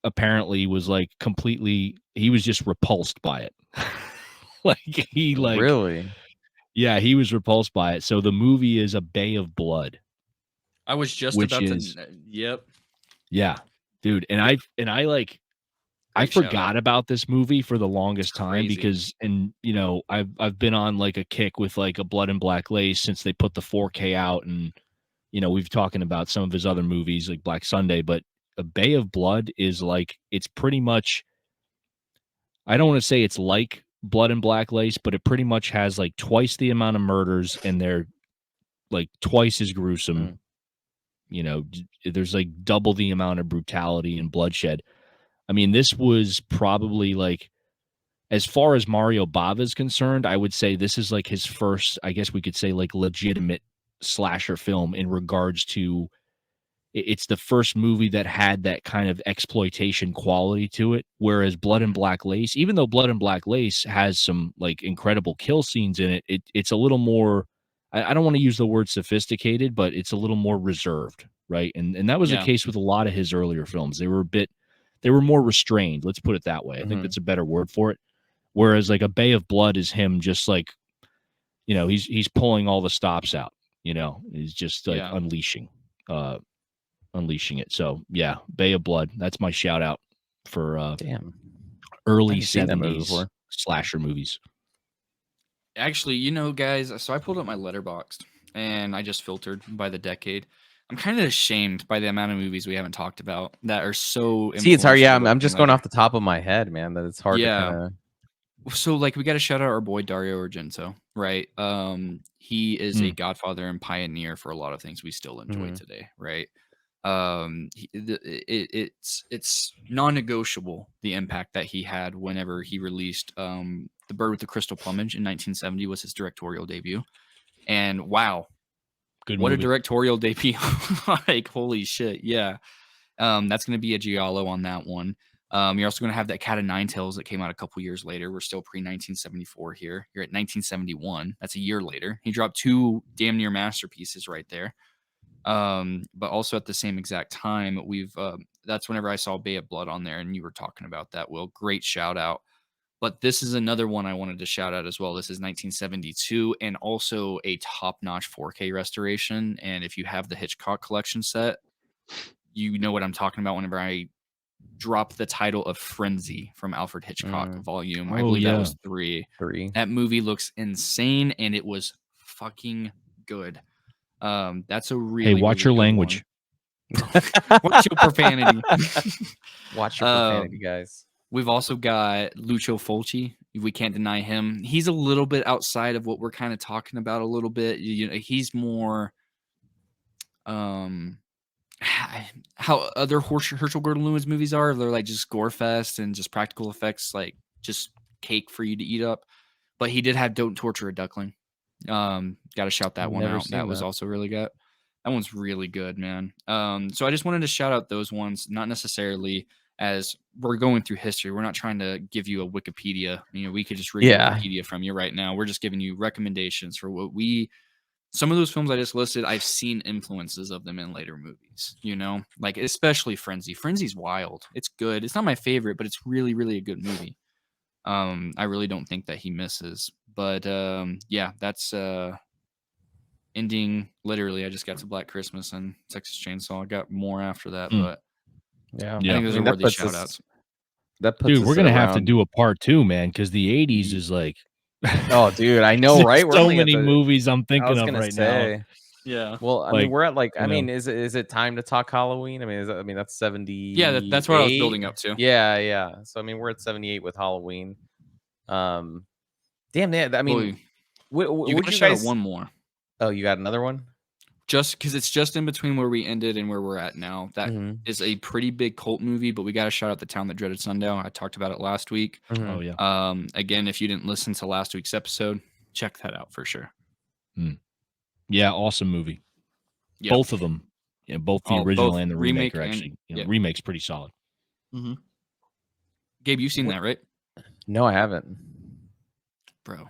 apparently was like he was just repulsed by it. Really? Yeah, he was repulsed by it. So the movie is A Bay of Blood, I was just which about is to. Yep. yeah, dude. And I like I Great shout forgot out. about this movie for the longest time crazy. because, and you know, I've been on like a kick with like a Blood and Black Lace since they put the 4K out, and you know, we've talking about some of his other movies like Black Sunday, but A Bay of Blood is like it's pretty much, I don't want to say it's like Blood and Black Lace, but it pretty much has like twice the amount of murders and they're like twice as gruesome. You know, there's like double the amount of brutality and bloodshed. I mean, this was probably like, as far as Mario Bava is concerned, I would say this is like his first, I guess we could say, like legitimate slasher film in regards to it's the first movie that had that kind of exploitation quality to it. Whereas Blood and Black Lace, even though Blood and Black Lace has some like incredible kill scenes in it, it's a little more, I don't want to use the word sophisticated, but it's a little more reserved, right? And that was the Yeah. case with a lot of his earlier films. They were more restrained. Let's put it that way. I think that's a better word for it. Whereas like A Bay of Blood is him just like, you know, he's pulling all the stops out, you know, he's just like unleashing it. So yeah, Bay of Blood. That's my shout out for Damn. early Haven't seen that movie 70s before. slasher movies. Actually, you know, guys, so I pulled up my letterboxd and I just filtered by the decade. I'm kind of ashamed by the amount of movies we haven't talked about that are so See, it's hard. Yeah, influential I'm looking just going later. off the top of my head, man. That it's hard to Yeah. kind of. So like we got to shout out our boy Dario Argento, right? He is a godfather and pioneer for a lot of things we still enjoy today, right? It's non-negotiable the impact that he had whenever he released The Bird with the Crystal Plumage in 1970 was his directorial debut. And wow, Good what movie. a directorial debut. Like holy shit. Yeah. That's going to be a giallo on that one. You're also going to have that Cat of Nine Tails that came out a couple years later. We're still pre 1974 here. You're at 1971. That's a year later. He dropped two damn near masterpieces right there. But also at the same exact time, that's whenever I saw Bay of Blood on there, and you were talking about that. Will, great shout out. But this is another one I wanted to shout out as well. This is 1972 and also a top-notch 4K restoration. And if you have the Hitchcock collection set, you know what I'm talking about whenever I drop the title of Frenzy from Alfred Hitchcock volume. I Oh, believe that yeah. was 3. 3. That movie looks insane, and it was fucking good. That's a really, Hey, watch really your good language. one. Watch your profanity. Watch your profanity, guys. We've also got Lucio Fulci. We can't deny him. He's a little bit outside of what we're kind of talking about a little bit. You know, he's more how other Herschel Gordon Lewis movies are. They're like just gore fest and just practical effects, like just cake for you to eat up. But he did have Don't Torture a Duckling. Got to shout that one Never out. seen That was that. also really good. That one's really good, man. So I just wanted to shout out those ones, not necessarily as we're going through history. We're not trying to give you a Wikipedia. You know, we could just read Yeah. Wikipedia from you right now. We're just giving you recommendations for what we. Some of those films I just listed, I've seen influences of them in later movies. You know, like especially Frenzy. Frenzy's wild. It's good. It's not my favorite, but it's really, really a good movie. I really don't think that he misses. But yeah, that's ending. Literally, I just got to Black Christmas and Texas Chainsaw. I got more after that, but Yeah. I Yeah. think those are that worthy puts shout us. outs. That puts Dude, us we're at gonna have to around. do a part 2, man, because the 80s is like Oh, dude, I know, there's right? We're so only at many the. movies I'm I thinking was of gonna right now. say. Yeah, Well, I Like, mean, we're at like. I you know. mean, is it time to talk Halloween? I mean, that's 78. yeah, that's what I was building up to. Yeah, yeah. So I mean, we're at 78 with Halloween. Damn, yeah. I Well, mean, you would got to you shout out guys? one more, Oh, you got another one? just because it's just in between where we ended and where we're at now. That Mhm. is a pretty big cult movie, but we got to shout out The Town That Dreaded Sundown. I talked about it last week. Mhm. Oh yeah. Again, if you didn't listen to last week's episode, check that out for sure. Yeah, awesome movie. Yeah. Both of them. Yeah, both the Oh, original both and the remake remake are and- actually, yeah. remake's pretty solid. Mm-hmm. Gabe, you've seen that, right, No, I haven't. bro?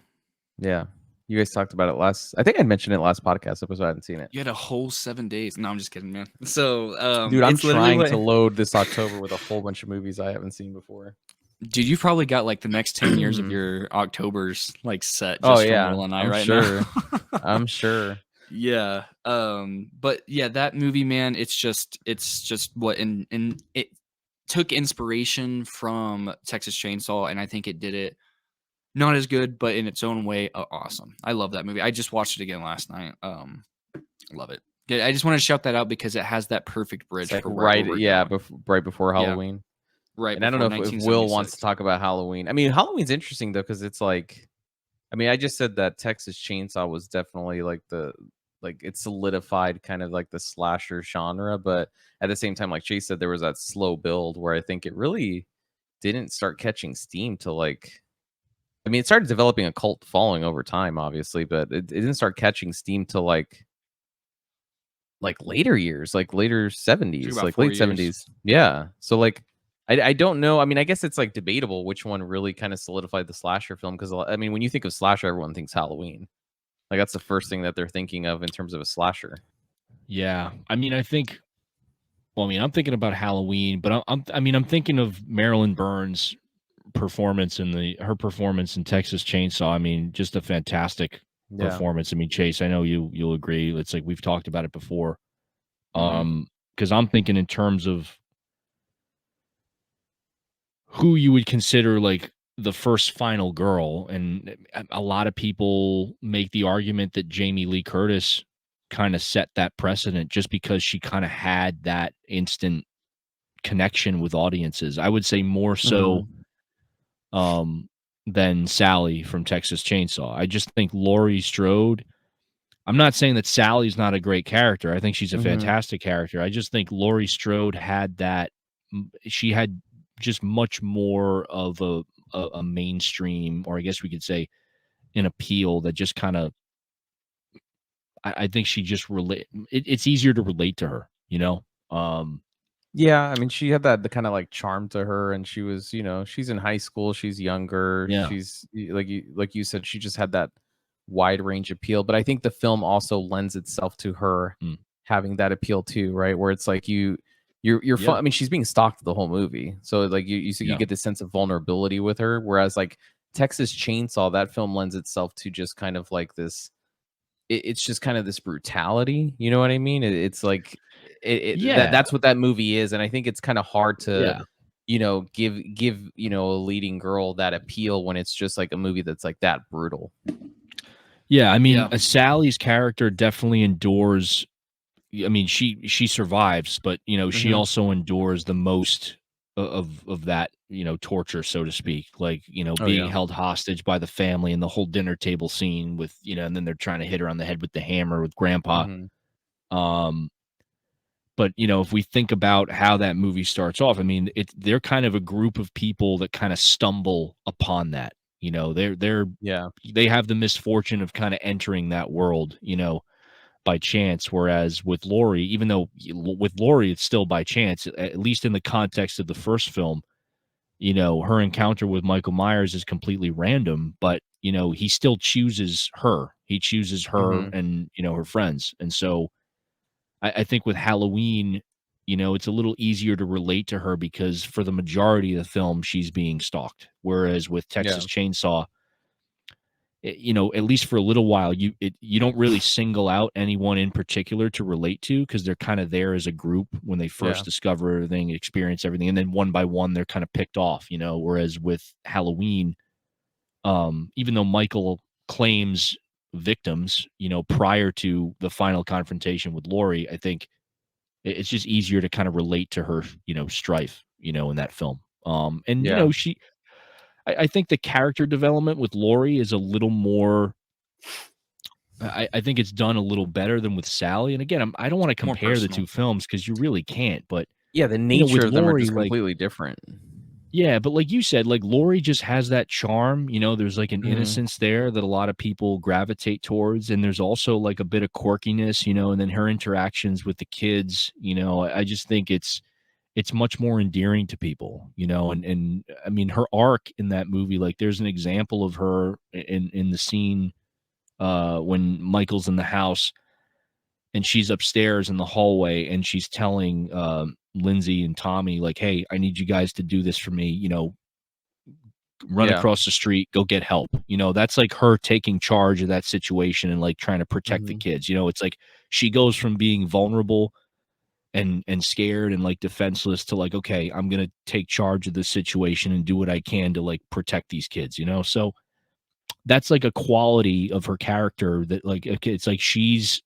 Yeah, you guys talked about it last. I think I mentioned it last podcast episode. I hadn't seen it. You had a whole 7 days. No, I'm just kidding, man. So, Dude, I'm it's literally trying what- to load this October with a whole bunch of movies I haven't seen before. Dude, you probably got like the next 10 years of your Octobers like set. Oh Just yeah, from Will and I I'm right sure. now. I'm sure. Yeah. But yeah, that movie, man, it's just what and it took inspiration from Texas Chainsaw, and I think it did it not as good, but in its own way, awesome. I love that movie. I just watched it again last night. Love it. Yeah, I just want to shout that out because it has that perfect bridge It's like for where we're yeah, going. right before Yeah. Halloween. Right. And I don't know if Will wants to talk about Halloween. I mean, Halloween's interesting though because it's like, I mean, I just said that Texas Chainsaw was definitely like it solidified kind of like the slasher genre, but at the same time, like Chase said, there was that slow build where I think it really didn't start catching steam till like, I mean, it started developing a cult following over time, obviously, but it didn't start catching steam till like later years, like later 70s, like late 70s. Yeah. So like I don't know. I mean, I guess it's like debatable which one really kind of solidified the slasher film because I mean, when you think of slasher, everyone thinks Halloween. Like that's the first thing that they're thinking of in terms of a slasher. Yeah. I mean, I'm thinking about Halloween, but I'm thinking of Marilyn Burns' performance her performance in Texas Chainsaw. I mean, just a fantastic performance. I mean, Chase, I know you'll agree. It's like we've talked about it before. Because I'm thinking in terms of who you would consider like the first final girl, and a lot of people make the argument that Jamie Lee Curtis kind of set that precedent just because she kind of had that instant connection with audiences. I would say more so than Sally from Texas Chainsaw. I just think Laurie Strode, I'm not saying that Sally's not a great character. I think she's a fantastic character. I just think Laurie Strode had that. She had just much more of a mainstream, or I guess we could say an appeal that just kind of, I think she just it's easier to relate to her, you know? Yeah, I mean, she had the kind of like charm to her, and she was, she's in high school, she's younger, Yeah. she's like you said, she just had that wide range appeal. But I think the film also lends itself to her having that appeal too, right? Where it's like you're fun. I mean, she's being stalked the whole movie, so like you get this sense of vulnerability with her. Whereas like Texas Chainsaw, that film lends itself to just kind of like this. It's just kind of this brutality, you know what I mean? It's like that's what that movie is, and I think it's kind of hard to give a leading girl that appeal when it's just like a movie that's like that brutal. Yeah, I mean, Yeah. Sally's character definitely endures. I mean, she survives, but she Mhm. also endures the most of that, torture, so to speak. Like, Oh, being yeah. held hostage by the family and the whole dinner table scene with, and then they're trying to hit her on the head with the hammer with grandpa. Mhm. Um, but if we think about how that movie starts off, I mean, they're kind of a group of people that kind of stumble upon that. Yeah. They have the misfortune of kind of entering that world, by chance. Whereas with Lori, even though with Lori it's still by chance, at least in the context of the first film, her encounter with Michael Myers is completely random, but he still chooses her. He chooses her Mhm. and her friends. And so I think with Halloween, it's a little easier to relate to her because for the majority of the film, she's being stalked. Whereas with Yeah. Texas Chainsaw, at least for a little while, you don't really single out anyone in particular to relate to because they're kind of there as a group when they Yeah. first discover everything, experience everything, and then one by one they're kind of picked off. Whereas with Halloween, even though Michael claims victims, prior to the final confrontation with Lori, I think it's just easier to kind of relate to her, strife, in that film. And Yeah. I think the character development with Lori is a little more. I think it's done a little better than with Sally. And again, I don't want to More compare the personal. two films because you really can't. But Yeah, the with nature of them are Lori, just like, completely different. yeah, but like you said, like Lori just has that charm. There's like an Mhm. innocence there that a lot of people gravitate towards, and there's also like a bit of quirkiness, and then her interactions with the kids. I just think it's much more endearing to people, and I mean her arc in that movie, like there's an example of her in the scene when Michael's in the house and she's upstairs in the hallway and she's telling Lindsay and Tommy, like, hey, I need you guys to do this for me, run Yeah. across the street, go get help. That's like her taking charge of that situation and like trying to protect the Mhm. kids. It's like she goes from being vulnerable and scared and like defenseless to like, okay, I'm gonna take charge of this situation and do what I can to like protect these kids. So that's like a quality of her character that like, okay, it's like she's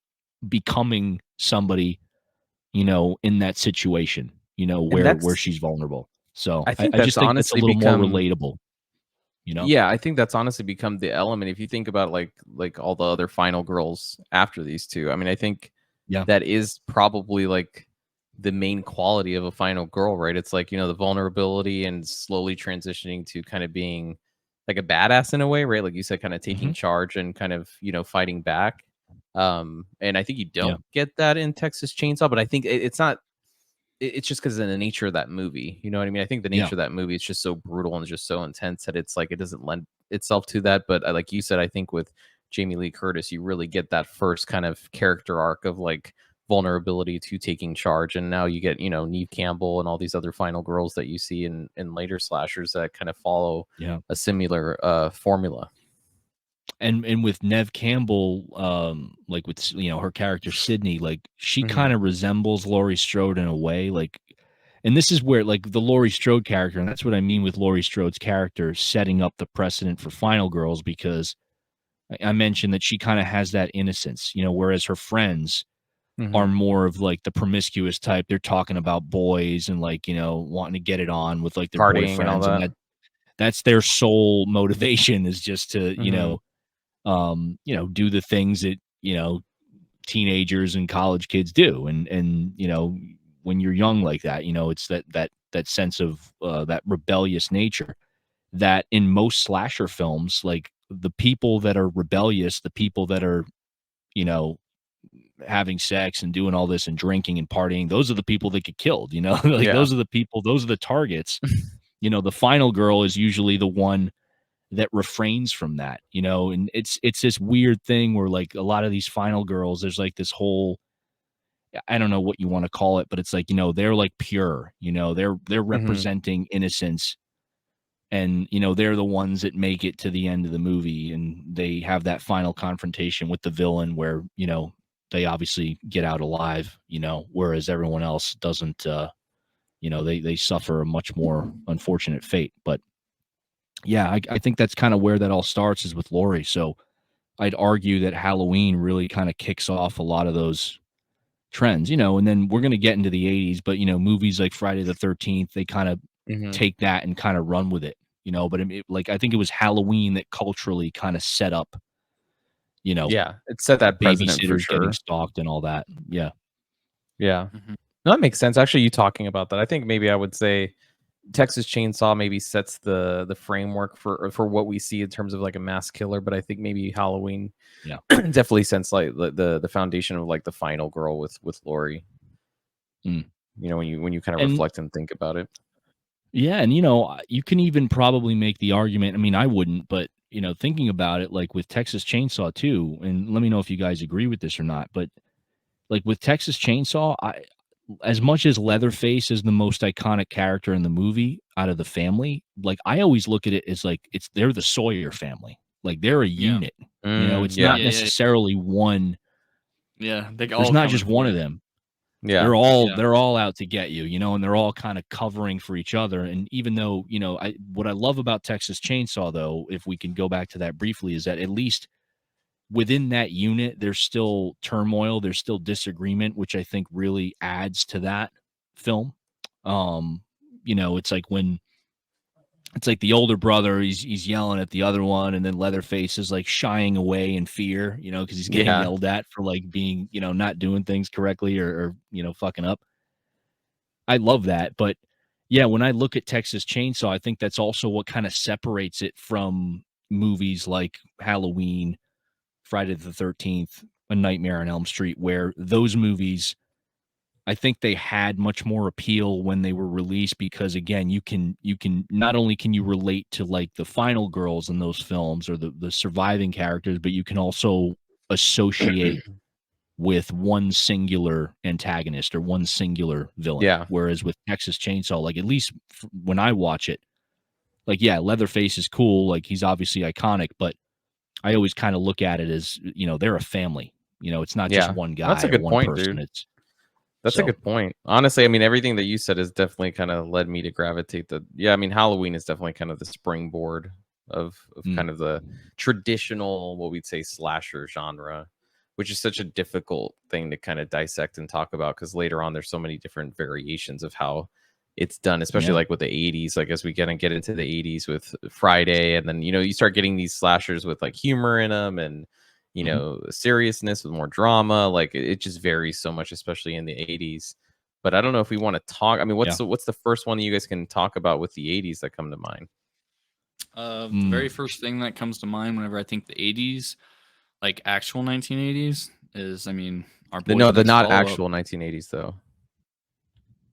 becoming somebody, in that situation, And where that's she's vulnerable. So I think I that's just think that's a honestly little more become relatable, you know? yeah, I think that's honestly become the element if you think about like all the other final girls after these two. I mean, I think Yeah. that is probably like the main quality of a final girl, right? It's like, the vulnerability and slowly transitioning to kind of being like a badass in a way, right? Like you said, kind of taking Mhm. charge and kind of, fighting back. And I think you Yeah. don't get that in Texas Chainsaw, but I think it's not it's just because of the nature of that movie. You know what I mean? I think the Yeah. nature of that movie is just so brutal and just so intense that it's like it doesn't lend itself to that. But like you said, I think with Jamie Lee Curtis, you really get that first kind of character arc of like vulnerability to taking charge, and now you get Neve Campbell and all these other final girls that you see in later slashers that kind of follow Yeah. a similar formula. And with Nev Campbell, like with her character Sydney, like she Hmm. kind of resembles Laurie Strode in a way, like, and this is where like the Laurie Strode character, and that's what I mean with Laurie Strode's character setting up the precedent for Final Girls, because I mentioned that she kind of has that innocence, whereas her friends are Hmm. more of like the promiscuous type. They're talking about boys and like, wanting to get it on with like their Partying and all boyfriends, and that. that's their sole motivation is just to, Hmm. do the things that, teenagers and college kids do. And, when you're young like that, it's that sense of that rebellious nature that in most slasher films, like the people that are rebellious, the people that are, you know, having sex and doing all this and drinking and partying, those are the people that get killed, like Yeah. those are the people, those are the targets. The final girl is usually the one that refrains from that, and it's this weird thing where like a lot of these final girls, there's like this whole, I don't know what you want to call it, but it's like, they're like pure, they're Hmm. representing innocence, and they're the ones that make it to the end of the movie and they have that final confrontation with the villain where, they obviously get out alive, whereas everyone else doesn't you know, they suffer a much more unfortunate fate. But yeah, I think that's kind of where that all starts is with Laurie. So I'd argue that Halloween really kind of kicks off a lot of those trends, you know, and then we're going to get into the 80s, but, you know, movies like Friday the 13th, they kind of Mhm. take that and kind of run with it, you know, but like, I think it was Halloween that culturally kind of set up, you know, Yeah, it set that precedent for babysitters getting sure. stalked and all that. Yeah. Yeah. Mhm. No, that makes sense. Actually, you talking about that, I think maybe I would say Texas Chainsaw maybe sets the framework for what we see in terms of like a mass killer, but I think maybe Halloween Yeah. definitely sets like the foundation of like the final girl with Lori. Mm. You know, when you kind of And reflect and think about it. yeah. And, you know, you can even probably make the argument. I mean, I wouldn't, but, you know, thinking about it, like with Texas Chainsaw too, and let me know if you guys agree with this or not, but like with Texas Chainsaw, as much as Leatherface is the most iconic character in the movie out of the family, like I always look at it as like they're the Sawyer family. Like they're a Yeah. unit. You know, it's Yeah, not Yeah. necessarily one. Yeah. They There's all not coming just for one of you. them. yeah, Yeah. They're all out to get you, you know, and they're all kind of covering for each other. And even though, you know, what I love about Texas Chainsaw though, if we can go back to that briefly, is that at least within that unit, there's still turmoil, there's still disagreement, which I think really adds to that film. Um, you know, it's like the older brother, he's yelling at the other one, and then Leatherface is like shying away in fear, you know, because he's getting yeah, yelled at for like being, you know, not doing things correctly or you know, fucking up. I love that. But yeah, when I look at Texas Chainsaw, I think that's also what kind of separates it from movies like Halloween, Friday the 13th, A Nightmare on Elm Street, where those movies, I think they had much more appeal when they were released because again, you can not only can you relate to like the final girls in those films or the surviving characters, but you can also associate with one singular antagonist or one singular villain. yeah, Whereas with Texas Chainsaw, like at least when I watch it, like yeah, Leatherface is cool, like he's obviously iconic, but I always kind of look at it as, you know, they're a family. You know, it's not just yeah. one That's guy a or good one point, person. dude. It's That's a so good point. Honestly, I mean, everything that you said has definitely kind of led me to gravitate the yeah, I mean, Halloween is definitely kind of the springboard of mm, kind of the traditional, what we'd say, slasher genre, which is such a difficult thing to kind of dissect and talk about because later on there's so many different variations of how it's done, especially yeah. like with the 80s. Like as we get into the 80s with Friday, and then you start getting these slashers with like humor in them and Mhm. seriousness with more drama. Like it just varies so much, especially in the 80s. But I don't know if we want to talk. I mean, Yeah. what's the first one that you guys can talk about with the 80s that come to mind? The Mm. very first thing that comes to mind whenever I think the 80s, like actual 1980s, is, I mean, our The boys no, the next not follow up. actual 1980s though.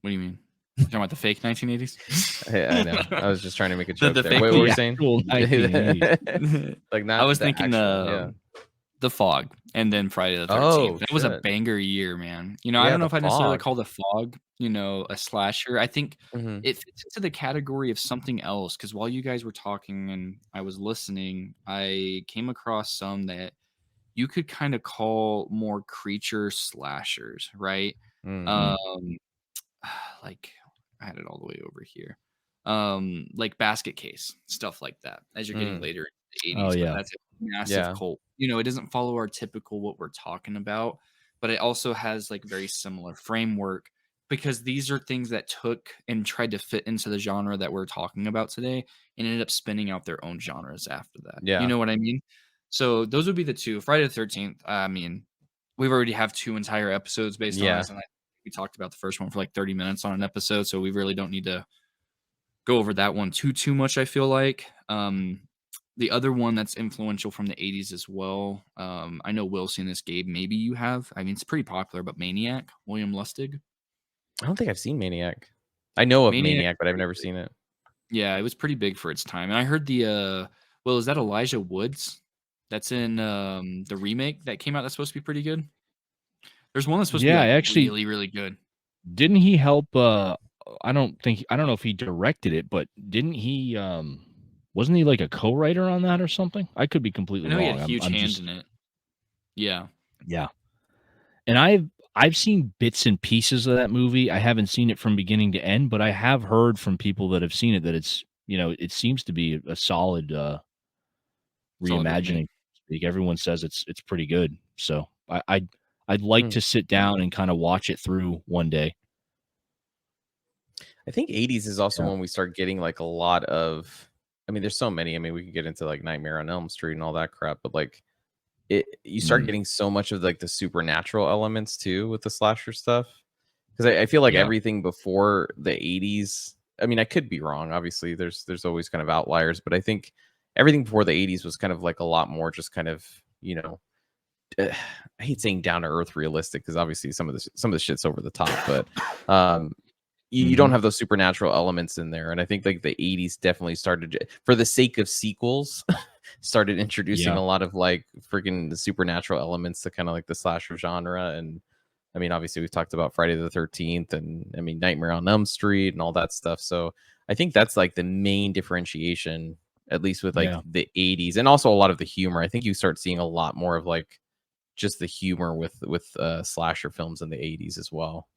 What do you mean? You talking about the fake 1980s? I know. I was just trying to make a the, joke the there. fake What were you The ones. saying? actual 1980s. Like I not was the thinking actual. Yeah. the Fog and then Friday the 13th. Oh That was a shit. banger year, man. You know, I Yeah, don't know the if I necessarily fog. call the Fog, you know, a slasher. I think Hmm. it fits into the category of something else because while you guys were talking and I was listening, I came across some that you could kind of call more creature slashers, right? Mm. Mm. Um, like I had it all the way over here. Like Basket Case, stuff like that, as you're getting Mm. later in the Oh 80s, but yeah. that's a massive Yeah. cult. You know, it doesn't follow our typical what we're talking about, but it also has like very similar framework because these are things that took and tried to fit into the genre that we're talking about today and ended up spinning out their own genres after that. You Yeah. know what I mean? So those would be the two. Friday the 13th, I mean, we've already have two entire episodes based on Yeah. this, and we talked about the first one for like 30 minutes on an episode, so we really don't need to go over that one too much, I feel like. The other one that's influential from the 80s as well. I know Will's seen this, Gabe. Maybe you have. I mean, it's pretty popular, but Maniac, William Lustig. I don't think I've seen Maniac. I know of Maniac, Maniac, but I've never seen it. yeah, it was pretty big for its time. And I heard the well, is that Elijah Woods? That's in the remake that came out that's supposed to be pretty good. There's one that's supposed to be Yeah, like actually, really, really good. didn't he help I don't know if he directed it, but didn't he wasn't he like a co-writer on that or something? I could be I completely know he had wrong. a huge I'm hand just in it. Yeah. yeah. And I've seen bits and pieces of that movie. I haven't seen it from beginning to end, but I have heard from people that have seen it that it's, it seems to be a solid Solid remake. reimagining. Everyone says it's pretty good. So I'd like to sit down and kind of watch it through one day. I think 80s is also Yeah. when we start getting like a lot of, I mean, there's so many. I mean, we could get into like Nightmare on Elm Street and all that crap, but like you start getting so much of like the supernatural elements too with the slasher stuff. Because I feel like Yeah. everything before the 80s, I mean, I could be wrong. Obviously, there's always kind of outliers, but I think everything before the 80s was kind of like a lot more just kind of, I hate saying down to earth realistic because obviously some of the shit's over the top, but you don't have those supernatural elements in there. And I think like the 80s definitely started, for the sake of sequels, started introducing a lot of like freaking the supernatural elements to kind of like the slasher genre. And I mean, obviously we've talked about Friday the 13th and I mean Nightmare on Elm Street and all that stuff. So I think that's like the main differentiation, at least with like the 80s, and also a lot of the humor. I think you start seeing a lot more of like just the humor with slasher films in the 80s as well.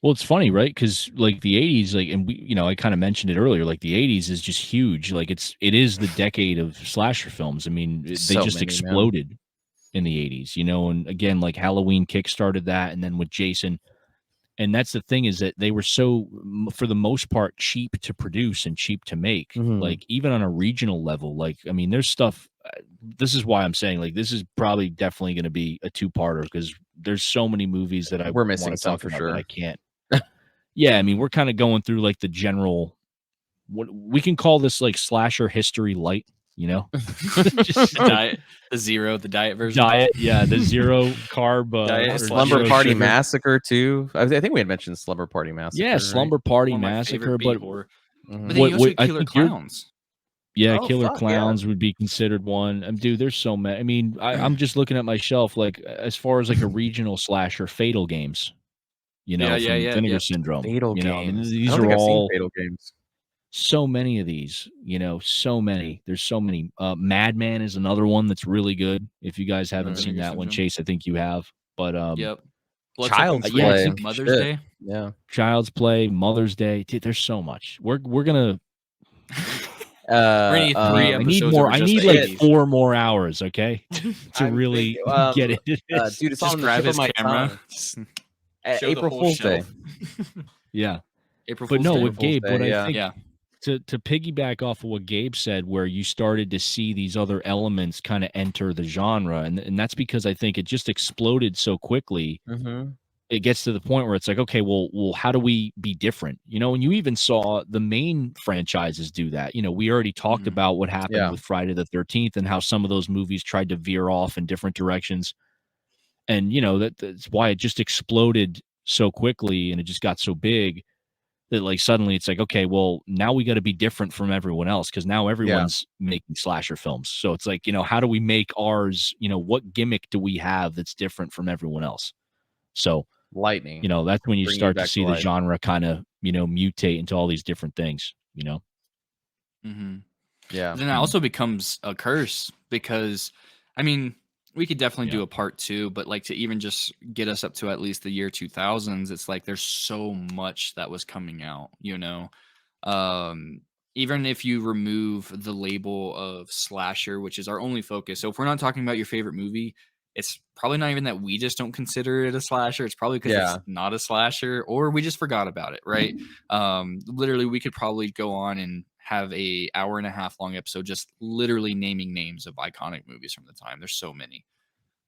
Well, it's funny, right? Because like the 80s, like, and we, I kind of mentioned it earlier, like the 80s is just huge. Like it is the decade of slasher films. I mean, they So just many, exploded in the 80s, and again, like Halloween kickstarted that, and then with Jason. And that's the thing, is that they were so, for the most part, cheap to produce and cheap to make. Like even on a regional level, like, I mean, there's stuff. This is why I'm saying like this is probably definitely going to be a two-parter, because there's so many movies that we're want missing to some talk for about sure. that I can't. Yeah, I mean, we're kind of going through like the general, what we can call this like slasher history light, Just diet, the diet version. Diet, yeah, the zero carb Diet Slumber zero Party sugar. Massacre too. I think we had mentioned Slumber Party Massacre. Yeah, Slumber Party One of my Massacre, favorite but B-horror. But then you also get Killer Clowns. Yeah, Oh, Killer fuck, Clowns would be considered one. Dude, there's so many. I mean, I'm just looking at my shelf, like as far as like a regional slasher, Fatal Games, Yeah, from Vinegar Syndrome. Fatal I mean, Games. these I don't are think I've seen all Fatal Games. so many of these, so many. There's so many. Madman is another one that's really good. If you guys haven't seen Vinegar that one, Syndrome. Chase, I think you have. But Child's yeah, Play, Mother's Day. Yeah. Child's Play, Mother's Day. Dude, there's so much. We're gonna. We're gonna need 3 I need episodes more. over I just need the like 80s. 4 more hours, okay, to I'm really thinking, get it. dude, it's Just on the grab tip his of my camera. tongue. Show the April whole Fool's Day. shelf. Yeah, April but Fool's no, Day. with Gabe, what I think Yeah. to piggyback off of what Gabe said, where you started to see these other elements kind of enter the genre, and that's because I think it just exploded so quickly. It gets to the point where it's like, okay, well, how do we be different? And you even saw the main franchises do that. We already talked about what happened with Friday the 13th and how some of those movies tried to veer off in different directions. And, that's why it just exploded so quickly and it just got so big that like suddenly it's like, okay, well, now we got to be different from everyone else, because now everyone's making slasher films. So it's like, how do we make ours? What gimmick do we have that's different from everyone else? So lightning. That's when you Bring start you to back see to the life. genre kind of, mutate into all these different things, Yeah. Then that also becomes a curse, because, I mean, we could definitely do a part 2, but like to even just get us up to at least the year 2000s, it's like there's so much that was coming out, even if you remove the label of slasher, which is our only focus. So if we're not talking about your favorite movie, it's probably not even that we just don't consider it a slasher. It's probably because it's not a slasher, or we just forgot about it, right? Literally, we could probably go on and have a hour and a half long episode just literally naming names of iconic movies from the time. There's so many.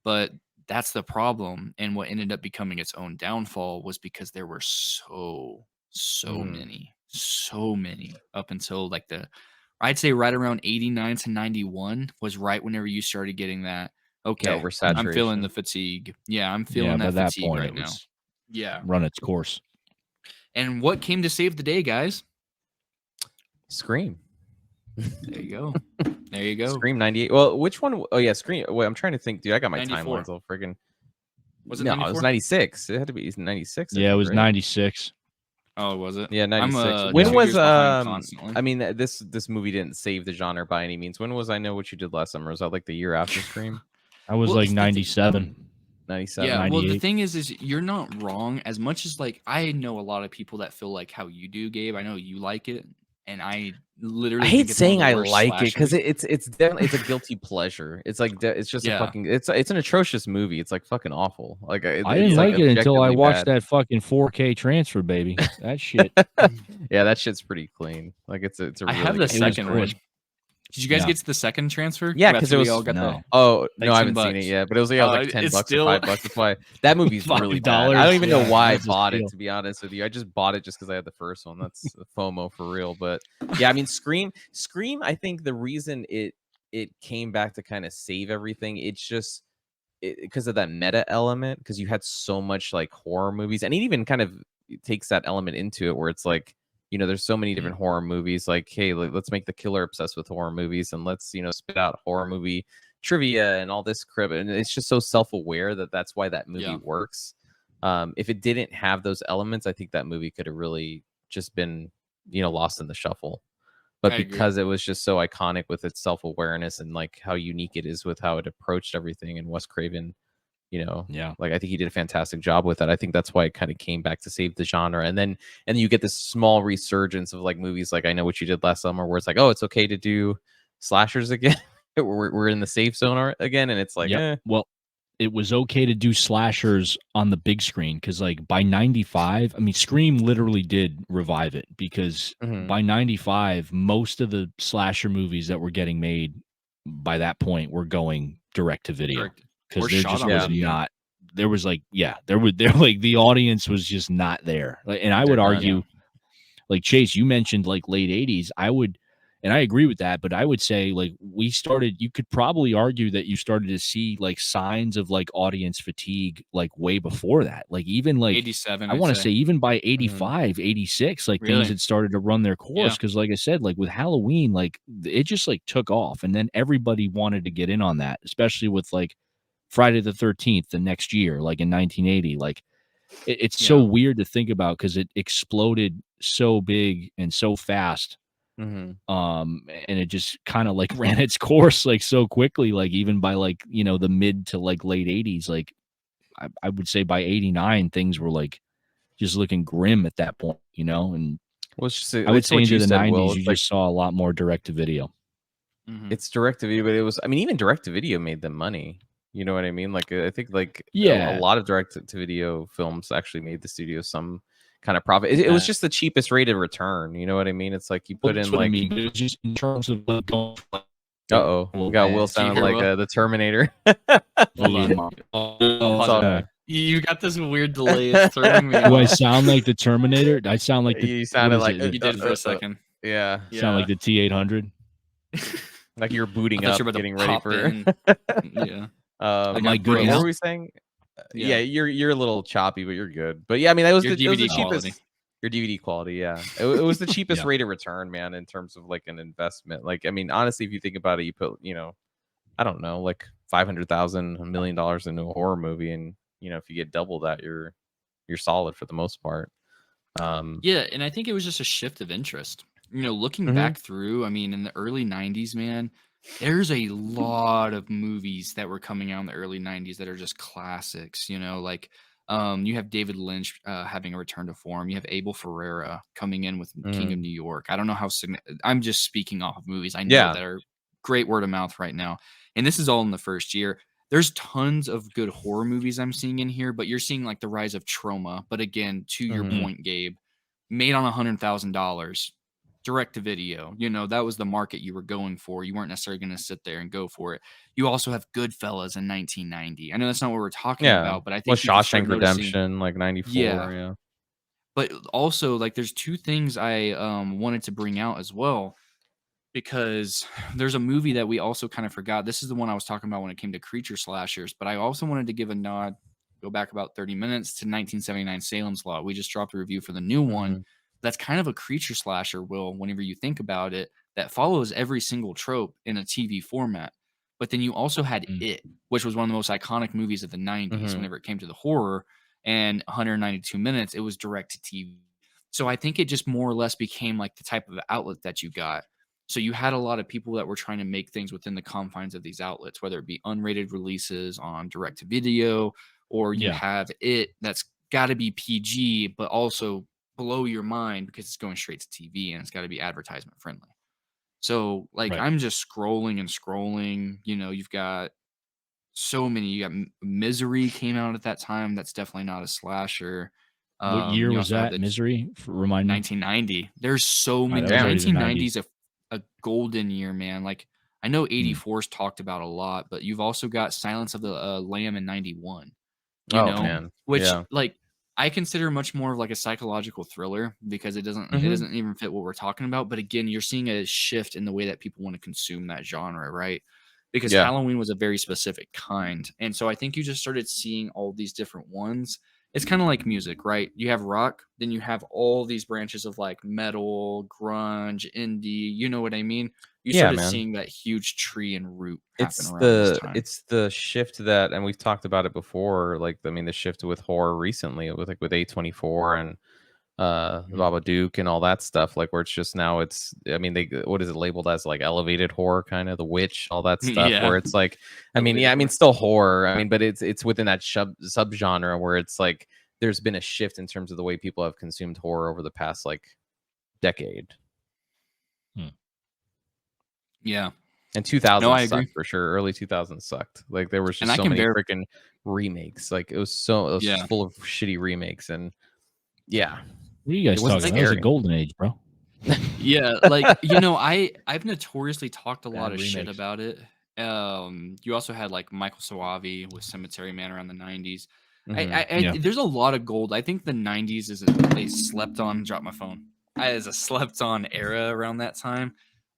But that's the problem. And what ended up becoming its own downfall was because there were so many up until like I'd say right around 89 to 91 was right whenever you started getting that. Okay, I'm feeling the fatigue. Yeah, I'm feeling that fatigue right now. Yeah. Run its course. And what came to save the day, guys? Scream. There you go. There you go. Scream 98. Well, which one? Oh, yeah, Scream. Wait, I'm trying to think. Dude, I got my 94. timelines all friggin'. Was it No, 94? it was 96. It had to be 96. Yeah, it was 96. Oh, was it? Yeah, 96. When was I mean, this movie didn't save the genre by any means. When was I Know What You Did Last Summer? Was that like the year after Scream? I was like 97. 97. Yeah, well, the 98. thing is you're not wrong. As much as like I know a lot of people that feel like how you do, Gabe. I know you like it, and I I literally hate think it's one of saying the I worst like it because slashers. it's definitely it's a guilty pleasure. It's like it's just a Yeah. fucking it's an atrocious movie. It's like fucking awful. Like I it's didn't like like it until I objectively watched bad. that fucking 4K transfer, baby. That shit, Yeah, that shit's pretty clean. Like it's a I have really the good it was second one. crisp. Did you guys Yeah. get to the second transfer? Yeah, because After it we all was got the No. no, like I 10 haven't seen it bucks. yet, but it was like like $10 It's or still $5. That's why that movie's really bad. I $5. don't even know Yeah, why I that's a bought it, steal. to be honest with you. I just bought it just because I had the first one. That's a FOMO for real. But yeah, I mean, Scream. I think the reason it came back to kind of save everything, it's just because of that meta element. Because you had so much like horror movies, and it even kind of takes that element into it, where it's like, there's so many different horror movies. Like, hey, let's make the killer obsessed with horror movies, and let's spit out horror movie trivia and all this crap. And it's just so self-aware that's why that movie Yeah. works. If it didn't have those elements, I think that movie could have really just been lost in the shuffle. But I agree. because it was just so iconic with its self-awareness and like how unique it is with how it approached everything, and Wes Craven, Yeah. like I think he did a fantastic job with that. I think that's why it kind of came back to save the genre. And then you get this small resurgence of like movies like I Know What You Did Last Summer, where it's like, oh, it's okay to do slashers again. we're in the safe zone again, and it's like, Yep. Well, it was okay to do slashers on the big screen because, like, by 95, I mean, Scream literally did revive it because mhm. by 95, most of the slasher movies that were getting made by that point were going direct to video Correct. because Or there shot just on was video. not. There was like, yeah, there like the audience was just not there. Like, and I They're would done. argue, like Chase, you mentioned like late 80s. And I agree with that, but I would say like you could probably argue that you started to see like signs of like audience fatigue like way before that. Like even like 87, I I'd want to say say. even by Mhm. 85, 86, like things Really? had started to run their course. Yeah. Cause like I said, like with Halloween, like it just like took off and then everybody wanted to get in on that, especially with like Friday the 13th the next year, like in 1980. Like it's so Yeah. weird to think about because it exploded so big and so fast Mhm. and it just kind of like ran its course like so quickly, like even by like the mid to like late 80s, like I would say by 89 things were like just looking grim at that point, and Well, it's just I would it's say what into you the said, Will. 90s you It's like just saw a lot more direct to video. Mhm. it's direct to video, but it was, I mean, even direct to video made them money. You know what I mean? Like I think like a Yeah. lot of direct to video films actually made the studio some kind of profit. It was just the cheapest rate of return. You know what I mean? It's like you Well, put that's in what I like, mean, but it was just in terms of like going from, uh-oh, we got Will Can you sounding hear like Will? the Terminator. Hold on. It's Pause all it. good. You got this weird delay. It's throwing me do I off. sound like the Terminator? I sound like the You what sounded is like it? You did for a second. yeah, Sound like the T800? like you're I booting thought up, you were about to getting ready pop for. in. Yeah. Am I got good What now? were we saying? Yeah, Yeah. you're a little choppy, but you're good. But yeah, I mean, that was Your it was the DVD cheapest. quality. Your DVD quality, yeah, it was the cheapest Yeah. rate of return, man, in terms of like an investment. Like, I mean, honestly, if you think about it, you put, I don't know, like $500,000, $1 million into a horror movie, and if you get double that, you're solid for the most part. Yeah, and I think it was just a shift of interest. Looking Mhm. back through, I mean, in the early 90s, man, there's a lot of movies that were coming out in the early 90s that are just classics, like you have David Lynch having a return to form. You have Abel Ferrara coming in with King of Mhm. New York. I don't know how I'm just speaking off of movies I know Yeah. that are great word of mouth right now. And this is all in the first year. There's tons of good horror movies I'm seeing in here, but you're seeing like the rise of trauma. But again, to your Mhm. point, Gabe, made on $100,000 direct to video. That was the market you were going for. You weren't necessarily going to sit there and go for it. You also have Goodfellas in 1990. I know that's not what we're talking Yeah. about, but I Well, think you can start Shawshank noticing. Redemption, like 94. Yeah, Yeah. but also like there's two things I wanted to bring out as well because there's a movie that we also kind of forgot. This is the one I was talking about when it came to creature slashers, but I also wanted to give a nod, go back about 30 minutes to 1979 Salem's Lot. We just dropped a review for the new one. Mhm. That's kind of a creature slasher, Will, whenever you think about it, that follows every single trope in a TV format. But then you also had Mm. It, which was one of the most iconic movies of the 90s Mhm. whenever it came to the horror. And 192 minutes, it was direct to TV. So I think it just more or less became like the type of outlet that you got. So you had a lot of people that were trying to make things within the confines of these outlets, whether it be unrated releases on direct to video or you Yeah. have it that's got to be PG, but also blow your mind because it's going straight to TV and it's got to be advertisement friendly. So like Right. I'm just scrolling and scrolling. You know, you've got so many. You got Misery came out at that time. That's definitely not a slasher. What year You was also have that? the Misery? Remind me. 1990. There's so All right, many. that was Damn. already the 1990 90s. is a golden year, man. Like I know Hmm. 84's talked about a lot, but you've also got Silence of the Lamb in 91. You Oh know, man. which Yeah. like I consider much more of like a psychological thriller because it Mhm. doesn't even fit what we're talking about. But again, you're seeing a shift in the way that people want to consume that genre, right? Because Yeah. Halloween was a very specific kind. And so I think you just started seeing all these different ones. It's kind of like music, right? You have rock, then you have all these branches of like metal, grunge, indie, you know what I mean? You Yeah, started man. seeing that huge tree and root happen It's around this the time. it's the shift that, and we've talked about it before, like I mean the shift with horror recently with like with A24 and the Mhm. Babadook and all that stuff, like where it's just now it's, I mean, they, what is it labeled as, like elevated horror, kind of the witch, all that stuff, Yeah. where it's like, I mean, yeah, Elevated I mean, horror. still horror, I mean, but it's within that subgenre where it's like there's been a shift in terms of the way people have consumed horror over the past like decade. Hmm. Yeah. And No, 2000s I agree. sucked for sure. Early 2000s sucked. Like there was And just I so can many verify. freaking remakes. Like it was just Yeah. full of shitty remakes, and yeah, What are you it guys wasn't talking about? That was a scary. golden age, bro. Yeah, like, you know, I've notoriously talked a lot Bad of shit remakes. about it. You also had like Michael Soavi with Cemetery Man around the 90s. Hmm. Yeah. There's a lot of gold. I think the 90s is a slept on. Drop my phone. Is a slept on era around that time.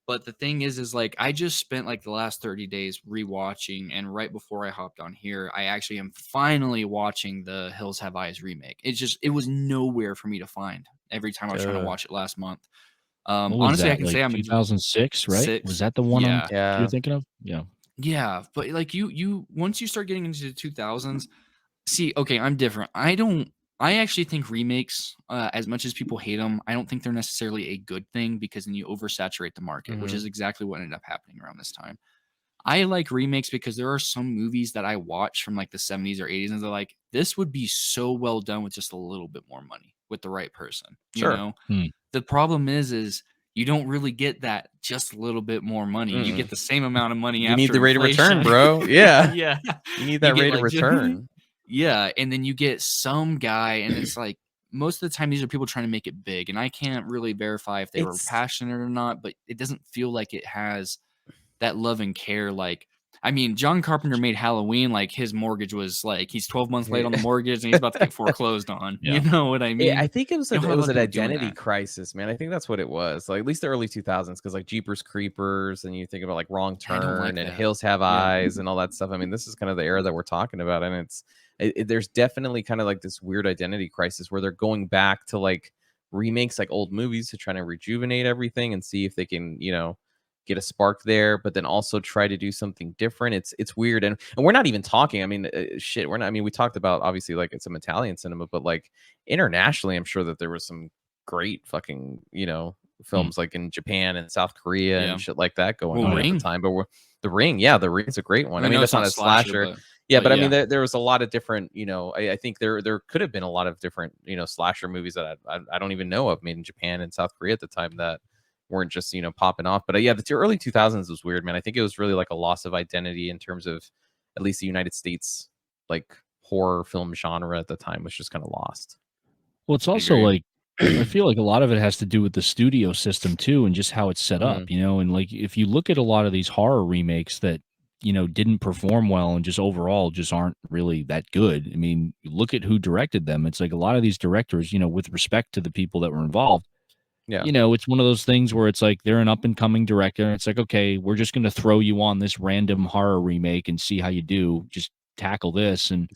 But the thing is like I just spent like the last 30 days rewatching, and right before I hopped on here, I actually am finally watching the Hills Have Eyes remake. It was nowhere for me to find every time I was trying to Uh, watch it last month. What was Honestly, I that? can Like say I'm enjoying 2006, right? Was 6. that the one Yeah. you're yeah. thinking of? Yeah. Yeah, but, like, you once you start getting into the 2000s, see, okay, I'm different. I actually think remakes, as much as people hate them, I don't think they're necessarily a good thing because then you oversaturate the market, which Hmm. is exactly what ended up happening around this time. I like remakes because there are some movies that I watch from, like, the 70s or 80s, and they're like, "This would be so well done with just a little bit more money with the right person," you Sure. know? Hmm. The problem is you don't really get that just a little bit more money. You Mm-mm. get the same amount of money You need after the rate of return, inflation. bro. Yeah, Yeah. you need You that get rate of like return. yeah, and then you get some guy and it's like most of the time these are people trying to make it big, and I can't really verify if they were It's passionate or not, but it doesn't feel like it has that love and care. Like, I mean, John Carpenter made Halloween like his mortgage was like he's 12 months late on the mortgage and he's about to get foreclosed on. You Yeah. know what I I mean? think it was You don't have a lot it was of an people doing identity that. crisis, man. I think that's what it was. Like at least the early 2000s, because like Jeepers Creepers, and you think about like Wrong I don't Turn like and that. Hills Have Yeah. Eyes and all that stuff. I mean, this is kind of the era that we're talking about, and there's definitely kind of like this weird identity crisis where they're going back to like remakes like old movies to try to rejuvenate everything and see if they can, get a spark there, but then also try to do something different. It's weird, and we're not even talking. I mean, shit, we're not. I mean, we talked about obviously like it's some Italian cinema, but like internationally, I'm sure that there was some great fucking Hmm. films like in Japan and South Korea and Yeah. shit like that going Well, Oh on yeah. at the Ring. time. But the Ring, yeah, the Ring's a great one. I I mean, know that's it's not not a slasher, slasher. Yeah, but but I mean, yeah. there was a lot of different, I think there could have been a lot of different, slasher movies that I don't even know of made in Japan and South Korea at the time that weren't just, popping off. But yeah, the early 2000s was weird, man. I think it was really like a loss of identity in terms of at least the United States, like horror film genre at the time was just kind of lost. Well, it's I also agree. like I feel like a lot of it has to do with the studio system too, and just how it's set Mhm. up, and like if you look at a lot of these horror remakes that, didn't perform well and just overall just aren't really that good. I mean, look at who directed them. It's like a lot of these directors, with respect to the people that were involved, Yeah. it's one of those things where it's like they're an up and coming director. And it's like, okay, we're just going to throw you on this random horror remake and see how you do. Just tackle this. And,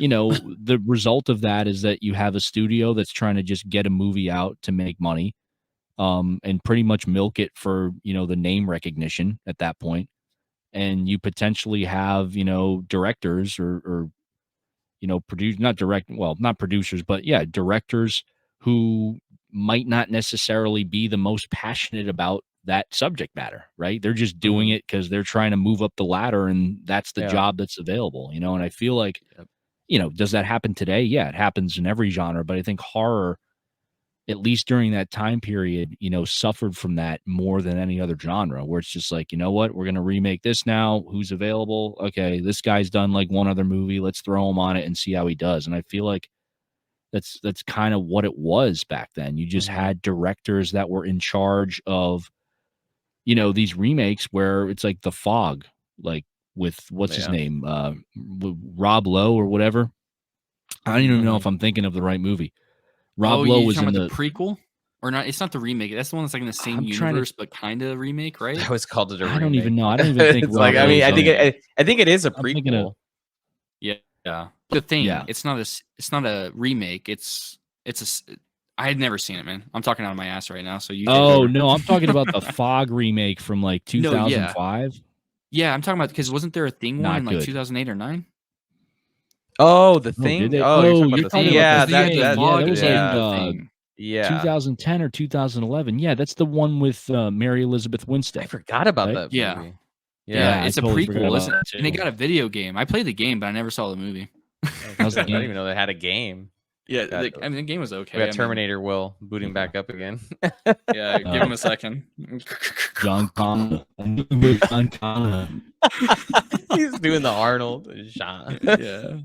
the result of that is that you have a studio that's trying to just get a movie out to make money, and pretty much milk it for, the name recognition at that point. And you potentially have, directors or produce not direct well, not producers, but yeah, directors who might not necessarily be the most passionate about that subject matter, right? They're just doing Mhm. it because they're trying to move up the ladder and that's the Yeah. job that's available, and I feel like, Yep. does that happen today? Yeah, it happens in every genre, but I think horror, at least during that time period, suffered from that more than any other genre, where it's just like, you know what, we're going to remake this now. Who's available? Okay, this guy's done like one other movie. Let's throw him on it and see how he does. And I feel like that's kind of what it was back then. You just had directors that were in charge of, these remakes where it's like The Fog, like with what's his name, Rob Lowe or whatever. I don't even know if I'm thinking of the right movie. Rob Lowe you was talking in about the prequel? Or not? It's not the remake. That's the one that's like in the same universe, but kind of remake, right? I always called it a remake. I don't even know. I don't even think it's like, I mean, I think it is a prequel. Yeah. The thing, it's not a remake. I had never seen it, man. I'm talking out of my ass right now. So you. Oh no, I'm talking about the Fog remake from like 2005. Yeah, I'm talking about because wasn't there a thing one in like 2008 or 9? Oh, the thing. Oh, you're talking about the thing. That was like yeah, 2010 or 2011. Yeah, that's the one with Mary Elizabeth Winstead. I forgot about that movie. Yeah, it's a totally prequel, and it got a video game. I played the game, but I never saw the movie. I didn't even know they had a game. Yeah, the game was okay. We got Terminator Will booting back up again. Yeah, give him a second. John Connor. He's doing the Arnold. John. Yeah.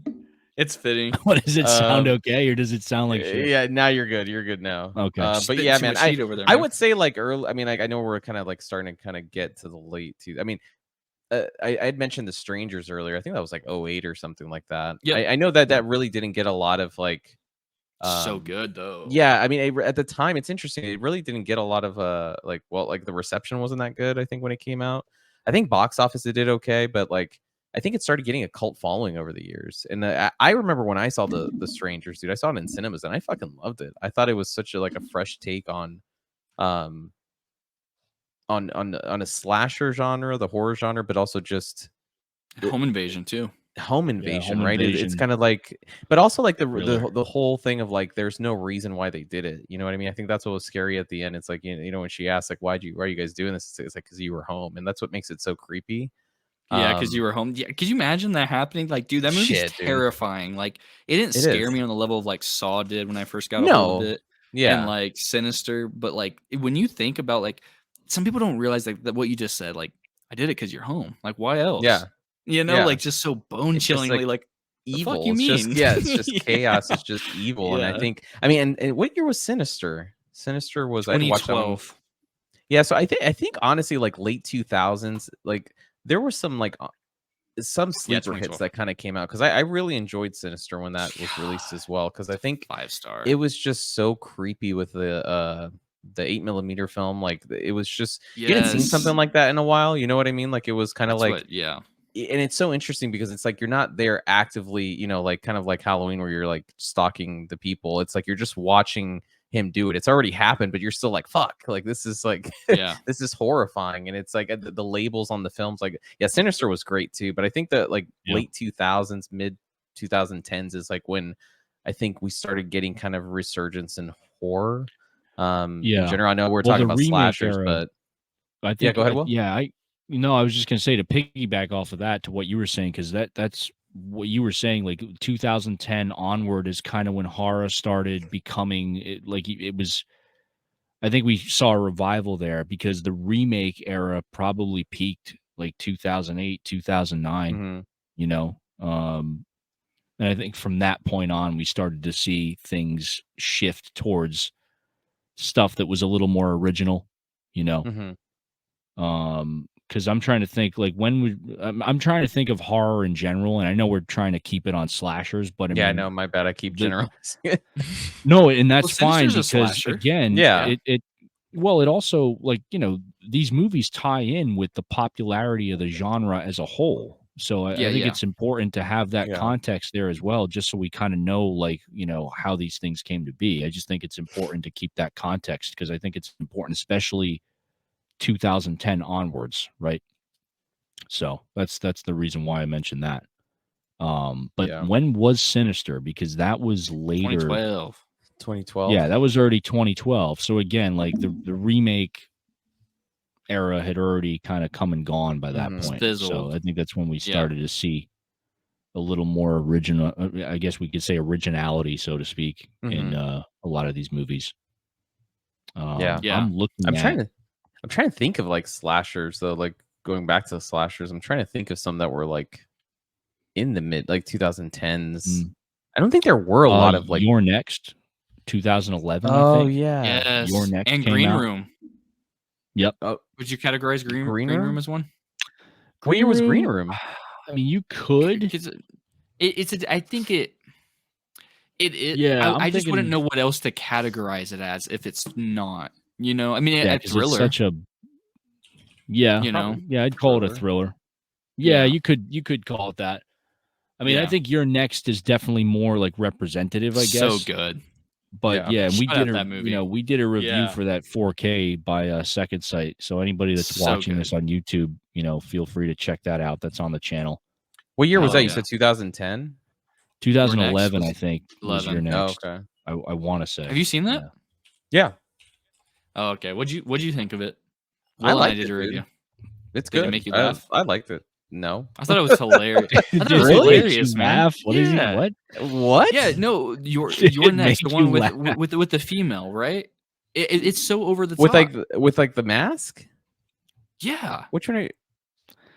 It's fitting. What does it sound okay, or does it sound like shit? Yeah, now you're good. You're good now. Okay. But yeah, man, I would say like early. I mean, like I know we're kind of like starting to kind of get to the late I mean, I had mentioned The Strangers earlier. I think that was like 2008 or something like that. Yeah, I know that really didn't get a lot of like. So good though. Yeah, I mean, at the time, it's interesting. It really didn't get a lot of like the reception wasn't that good. I think when it came out, I think box office it did okay, but like I think it started getting a cult following over the years. And I remember when I saw the Strangers, dude. I saw it in cinemas and I fucking loved it. I thought it was such a fresh take on a slasher genre, the horror genre, but also just home invasion too. Home invasion, right? It's kind of like, but also like the whole thing of like, there's no reason why they did it. You know what I mean? I think that's what was scary at the end. It's like, when she asked like, why are you guys doing this? It's like, because you were home, and that's what makes it so creepy. Yeah, because you were home. Yeah, could you imagine that happening? Like, dude, that movie's terrifying. Dude. Like, it didn't scare me on the level of like Saw did when I first got a hold of it. Yeah, and like Sinister, but like when you think about like, some people don't realize like that what you just said. Like, I did it because you're home. Like, why else? Yeah. Like just so bone chillingly like evil. The fuck you mean? It's just chaos. It's just evil. And I think, and what year was Sinister? Sinister was 2012. Yeah, so I think honestly, like late 2000s, like there were some like some sleeper hits that kind of came out because I really enjoyed Sinister when that was released as well, because I think 5-star. It was just so creepy with the 8mm film. Like it was just you hadn't seen something like that in a while. You know what I mean? Like it was kind of like and it's so interesting because it's like you're not there actively, like kind of like Halloween where you're like stalking the people. It's like you're just watching him do it. It's already happened, but you're still like, fuck, like this is like this is horrifying. And it's like the labels on the films, like Sinister was great too, but I think that like late 2000s, mid 2010s is like when I think we started getting kind of resurgence in horror in general. I know we're talking about slashers, but I think go ahead, Will. I was just gonna say to piggyback off of that to what you were saying, because that's what you were saying. Like 2010 onward is kind of when horror started becoming it was. I think we saw a revival there because the remake era probably peaked like 2008, 2009. And I think from that point on, we started to see things shift towards stuff that was a little more original. Because I'm trying to think like I'm trying to think of horror in general, and I know we're trying to keep it on slashers, but I know, my bad, I keep generalizing it. No, and that's fine because again, it also like these movies tie in with the popularity of the genre as a whole. So I think it's important to have that context there as well, just so we kind of know like how these things came to be. I just think it's important to keep that context because I think it's important, especially 2010 onwards, right? So that's the reason why I mentioned that. But when was Sinister? Because that was later. 2012. Yeah, that was already 2012. So again, like the remake era had already kind of come and gone by that point. So I think that's when we started to see a little more original. I guess we could say originality, so to speak, in a lot of these movies. Yeah. I'm looking I'm at. trying to think of like slashers though. Like going back to the slashers, I'm trying to think of some that were like in the mid like 2010s. I don't think there were a lot of like. You're Next, 2011, I Oh think. yeah. Yes. Your Next and came Green out. Room. Yep. Oh, Would you categorize Green Room as one? what year was Green Room? I mean, you could. 'Cause I think Yeah, I'm I just wouldn't thinking. know what else to categorize it as if it's not. You know, I mean, Yeah, a because it's thriller. such a. Yeah, You know, yeah, I'd call it a thriller. Yeah, you could call it that. I mean, I think Your Next is definitely more like representative, I guess. So good. But yeah, and we Shout did out that movie. we did a review Yeah. for that 4K by Second Sight. So anybody that's So watching good. this on YouTube, feel free to check that out. That's on the channel. What year was that? You yeah. said 2010? 2011, was I think, was Your 11. Next. Oh, okay. I want to say. Have you seen that? Yeah. Oh, okay. What'd you think of it? I Will and liked did it, a dude. review. It's Did good. it make you laugh? I liked it. No. I thought it was hilarious. I thought it was Really? hilarious, You man. laugh? What is he? Yeah. What? What? Yeah, no, your Did it Next, the make one you laugh? with the female, right? It's so over the top. With like the mask? Yeah. Which one are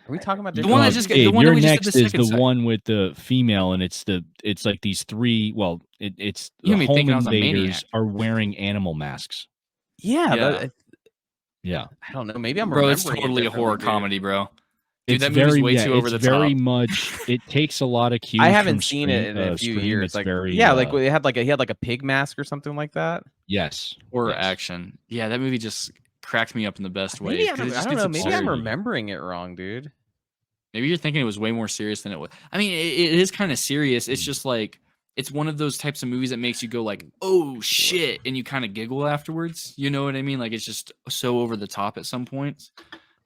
we talking about? The one I just Gabe, the one Your that we just did Next the is second the side. one with the female, and it's like these three. Well, it's You the had me home thinking I was a invaders maniac. are wearing animal masks. Yeah, Yeah. Yeah, I don't know. Maybe I'm Bro, it's remembering totally it a horror differently, dude. comedy, bro. Dude, it's that movie's very way too over the it's very top. much. It takes a lot of cues. I haven't from seen Scream, it in a few Scream. years. It's Like very like he had like a pig mask or something like that. yes, Horror yes. action. Yeah, that movie just cracked me up in the best way. Maybe 'cause it I just don't gets know. Maybe I'm absurd. remembering it wrong, dude. Maybe you're thinking it was way more serious than it was. I mean, it is kind of serious. It's just like it's one of those types of movies that makes you go like, "Oh shit," and you kind of giggle afterwards. You know what I mean? Like it's just so over the top at some points.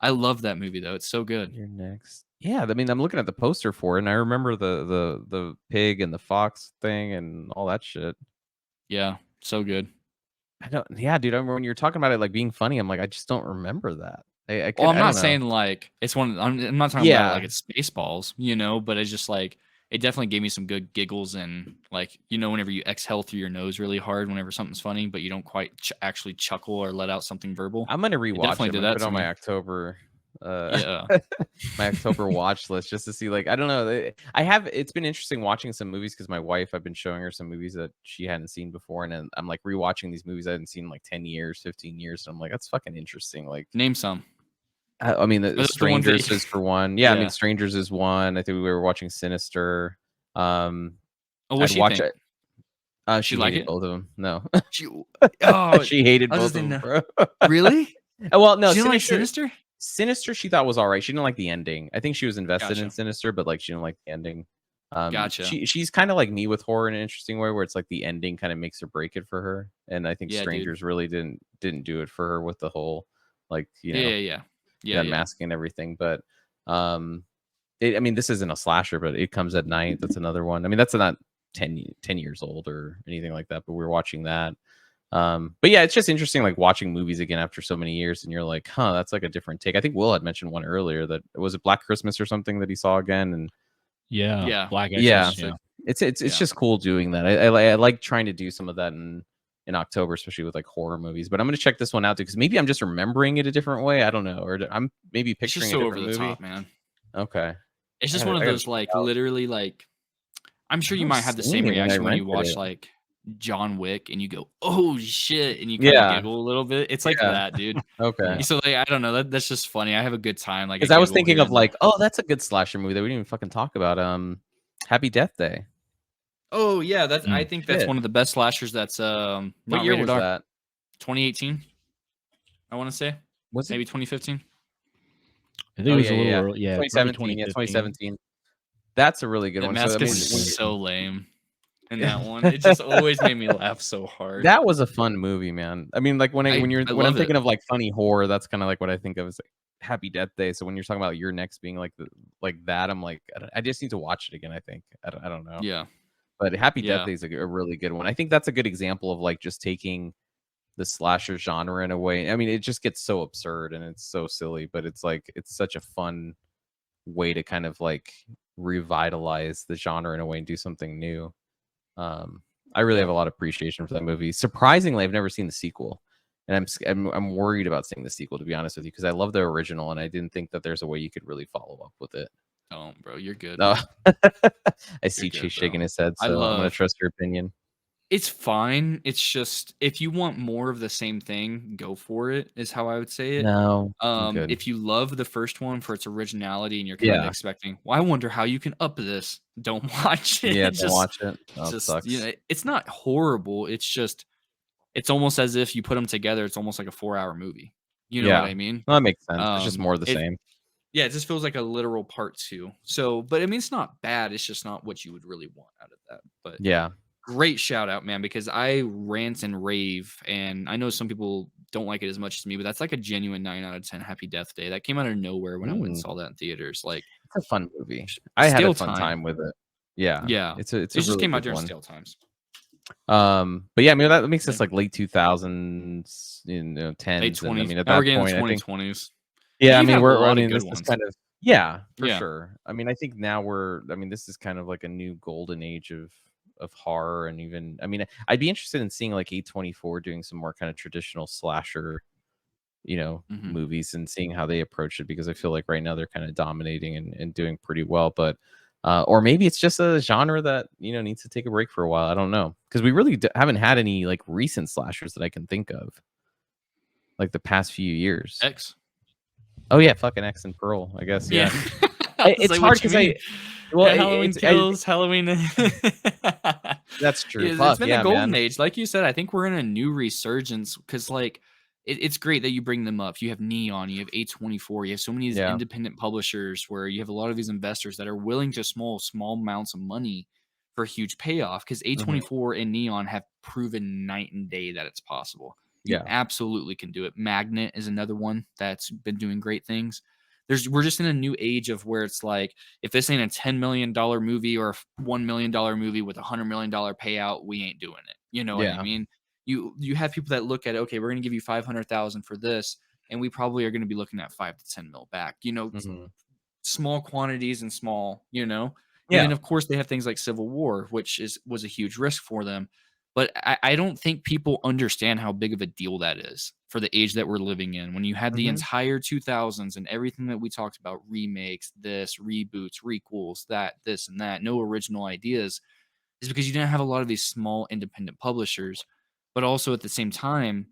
I love that movie though. It's so good. You're Next. Yeah, I mean, I'm looking at the poster for it, and I remember the pig and the fox thing and all that shit. Yeah, so good. I don't. Yeah, dude. I remember when you were talking about it like being funny. I'm like, I just don't remember that. Well, I'm I not don't know. saying like it's one. I'm not talking about it like it's Spaceballs, but it's just like it definitely gave me some good giggles and like whenever you exhale through your nose really hard whenever something's funny, but you don't quite actually chuckle or let out something verbal. I'm gonna rewatch definitely it. did I'm that gonna put to on my me. October. Yeah. My October watch list just to see like I don't know. It's been interesting watching some movies because my wife, I've been showing her some movies that she hadn't seen before, and then I'm like rewatching these movies I hadn't seen in like 10 years, 15 years. And I'm like, that's fucking interesting. Like Name some. I mean, the those the ones that Strangers you- is for one. Yeah, I mean, Yeah. Strangers is one. I think we were watching Sinister. Oh, what I'd she watch think? it. She like hated it? both of them. No, Oh, she hated I was both of just them, thinking bro. really? Well, no, She didn't like Sinister? Sinister, she thought was all right. She didn't like the ending. I think she was invested in Gotcha. Sinister, but like she didn't like the ending. Gotcha. She's kind of like me with horror in an interesting way, where it's like the ending kind of makes or break it for her. And I think Yeah, dude. Strangers really didn't do it for her with the whole like Yeah. unmasking and everything. But I mean, this isn't a slasher, but It Comes at Night. That's another one. I mean, that's not 10 years old or anything like that, but we're watching that. But yeah, it's just interesting like watching movies again after so many years, and you're like, huh, that's like a different take. I think Will had mentioned one earlier that was it Black Christmas or something that he saw again, and Yeah. Black yeah, Xmas, it's just cool doing that. I like trying to do some of that in October, especially with like horror movies. But I'm gonna check this one out because maybe I'm just remembering it a different way. I don't know, or I'm maybe It's picturing just a so over different the movie. top, man. Okay, It's just I one of gotta those check like it out. literally like I'm sure you I might was have the seeing same it when I reaction when you rented watch it. like John Wick and you go, "Oh shit," and you kind of Yeah. giggle a little bit. It's like Yeah. that, dude. Okay. So like I don't know, that's just funny. I have a good time. Like Because I was giggle thinking here of and there. like, oh, that's a good slasher movie that we didn't even fucking talk about. Happy Death Day. Oh yeah, that's I think that's Shit. one of the best slashers. That's What not year rated was R. that? 2018. I want to say Was it maybe 2015. I think it was a little early. Yeah, 2017. Yeah, 2017. That's a really good That one. mask So, I mean, is so lame in that one. It just always made me laugh so hard. that was a fun movie, man. I mean, like when I I'm love thinking it. of like funny horror, that's kind of like what I think of as like Happy Death Day. So when you're talking about Your Next being like that, I'm like, I just need to watch it again. I think I don't know. Yeah. But Happy Death Yeah. Day is a really good one. I think that's a good example of like just taking the slasher genre in a way. I mean, it just gets so absurd and it's so silly, but it's like it's such a fun way to kind of like revitalize the genre in a way and do something new. I really Yeah. have a lot of appreciation for that movie. Surprisingly, I've never seen the sequel, and I'm worried about seeing the sequel, to be honest with you, because I love the original, and I didn't think that there's a way you could really follow up with it. Oh, bro, you're good, No, man. I You're see Chase good, bro. shaking his head, I so I'm gonna love trust your opinion. It's fine. It's just if you want more of the same thing, go for it, is how I would say it. No, I'm good. If you love the first one for its originality and you're kinda Yeah, expecting, "Well, I wonder how you can up this." Don't watch it. yeah, don't watch it. Oh, it Just, sucks. it's not horrible. It's just it's almost as if you put them together, it's almost like a 4-hour movie. You know what Yeah, I mean? well, that makes sense. It's just more of the It same. Yeah, it just feels like a literal part 2. So, but I mean, it's not bad. It's just not what you would really want out of that. But Yeah. great shout out, man, because I rant and rave, and I know some people don't like it as much as me, but that's like a genuine 9 out of 10 Happy Death Day. That came out of nowhere when I went and Mm, saw that in theaters. Like, it's a fun movie. I had a stale fun time. time with it. Yeah, Yeah. it's It a just really came out good during one. stale times. But yeah, I mean that makes Yeah. this like late 2000s, Late tens, and I 20s. mean at Now we're that getting point, into I think 2020s. yeah, I You've mean had a I lot of mean good this is ones. kind of yeah for Yeah. sure. I mean I think now I mean this is kind of like a new golden age of horror, and even I mean I'd be interested in seeing like A24 doing some more kind of traditional slasher Mhm. movies and seeing how they approach it, because I feel like right now they're kind of dominating and doing pretty well. But or maybe it's just a genre that needs to take a break for a while. I don't know, because we really haven't had any like recent slashers that I can think of like the past few years. X. Oh yeah, fucking X and Pearl, I guess. Yeah. Yeah, I was it's like, hard "What you because mean?" well, Yeah, Halloween Kills, Halloween that's Yeah, true. it's Fuck been a yeah, golden man. age. Like you said, I think we're in a new resurgence because, like, it's great that you bring them up. You have Neon, you have A24, you have so many of these Yeah. independent publishers where you have a lot of these investors that are willing to small amounts of money for a huge payoff because Hmm. A24 and Neon have proven night and day that it's possible. You Yeah. absolutely can do it. Magnet is another one that's been doing great things. We're just in a new age of where it's like if this ain't a $10 million movie or a $1 million movie with $100 million payout, we ain't doing it. You know what I Yeah. mean? You have people that look at it, okay, we're gonna give you 500,000 for this, and we probably are gonna be looking at 5 to 10 mil back. Hmm. Small quantities and small, and then Yeah. of course they have things like Civil War, which was a huge risk for them. But I don't think people understand how big of a deal that is for the age that we're living in. When you had the Hmm. entire 2000s and everything that we talked about, remakes, this, reboots, requels, that, this, and that, no original ideas, is because you didn't have a lot of these small independent publishers. But also at the same time,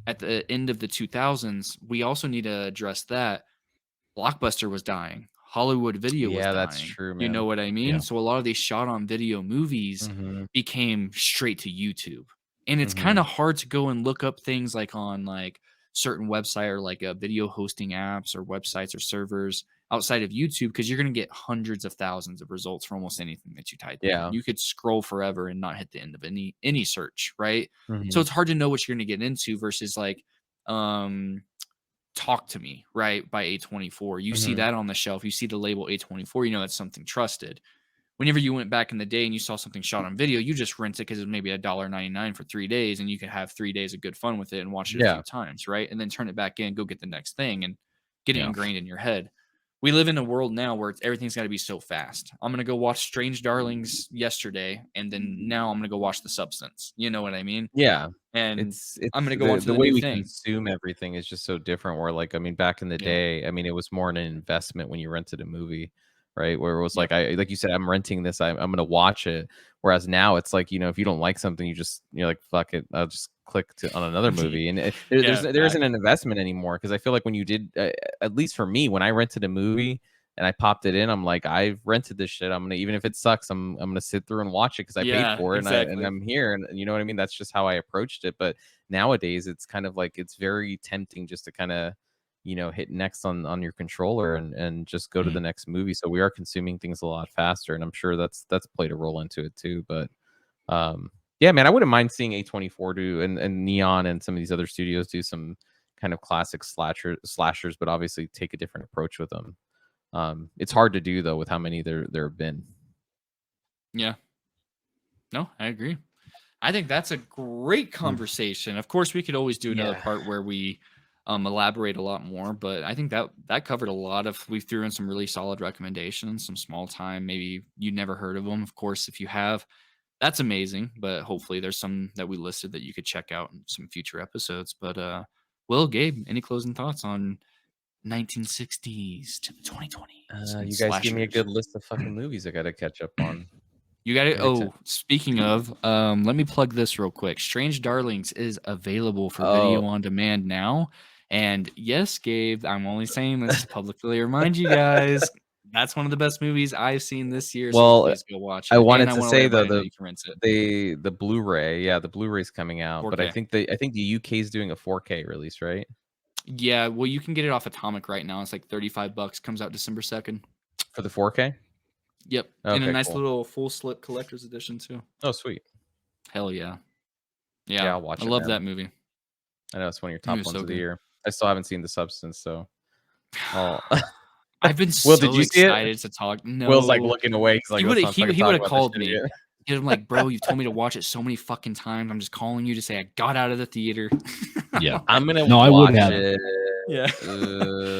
at the end of the 2000s, we also need to address that Blockbuster was dying. Hollywood Video was Yeah, that's dying. true, You know man. what I mean? Yeah. So a lot of these shot on video movies Hmm. became straight to YouTube. And it's kind Hmm. of hard to go and look up things like on like certain website or like video hosting apps or websites or servers outside of YouTube because you're going to get hundreds of thousands of results for almost anything that you type in. Yeah. You could scroll forever and not hit the end of any search, right? So Hmm. it's hard to know what you're going to get into versus like um Talk to Me, right, by A24. You see Hmm. that on the shelf, you see the label A24, you know that's something trusted. Whenever you went back in the day and you saw something shot on video, you just rent it because it's maybe $1.99 for 3 days, and you could have 3 days of good fun with it and watch it a few Yeah. times, right? And then turn it back in, go get the next thing, and get it Yeah. ingrained in your head. We live in a world now where everything's got to be so fast. I'm gonna go watch Strange Darlings yesterday, and then now I'm gonna go watch The Substance. You know what I mean? Yeah. And It's I'm gonna go on to the the way new we thing. consume everything is just so different, where, like, I mean, back in the Yeah. day, I mean, it was more an investment when you rented a movie, right? Where it was Yep. like, I like you said, "I'm renting this, I'm gonna watch it." Whereas now it's like, if you don't like something, you're like, "Fuck it, I'll just click on another movie." And Yeah, there isn't facts. an investment anymore, because I feel like when you did, at least for me, when I rented a movie and I popped it in, I'm like, "I've rented this shit. I'm gonna, even if it sucks, I'm gonna sit through and watch it because I paid Yeah, for it, and exactly. I'm here." And you know what I mean? That's just how I approached it. But nowadays it's kind of like it's very tempting just to kind of hit next on your controller and just go to the Mhm. next movie. So we are consuming things a lot faster, and I'm sure that's played a role into it too. But yeah, man, I wouldn't mind seeing A24 do, and Neon and some of these other studios do some kind of classic slashers, but obviously take a different approach with them. It's hard to do though with how many there have been. Yeah. No, I agree. I think that's a great Mm. conversation. Of course, we could always do another Yeah. part where we elaborate a lot more. But I think that covered a lot of. We threw in some really solid recommendations, some small time. Maybe you never heard of them. Of course, if you have, that's amazing. But hopefully, there's some that we listed that you could check out in some future episodes. But Will, Gabe, any closing thoughts on 1960s to the 2020s? You guys give me a Slashers? good list of fucking movies I got to catch up on. You got it. Very excited. Oh, speaking of, let me plug this real quick. Strange Darlings is available for video on demand now. And yes, Gabe, I'm only saying this to publicly remind you guys. That's one of the best movies I've seen this year. So Well, please go watch I it. wanted And I to want to let say though everybody know you can rent it. the Blu-ray, yeah, the Blu-ray's coming out, but I 4K. think the UK is doing a 4K release, right? Yeah, well, you can get it off Atomic right now. It's like $35. Comes out December 2nd. For the 4K? Yep. And a Okay, nice cool. little full slip collector's edition too. Oh, sweet. Hell yeah. Yeah, I'll watch I it, love man. that movie. I know it's one of your top was ones so of the good. year. I still haven't seen The Substance, so I'll I've been Will, so did you see it? excited to talk. Will's like No, looking away. He's like, he let's would not fucking he talk would have about this called shit me. again. I'm like, bro, you've told me to watch it so many fucking times. I'm just calling you to say I got out of the theater. Yeah. I'm gonna No, I would watch have. it Yeah.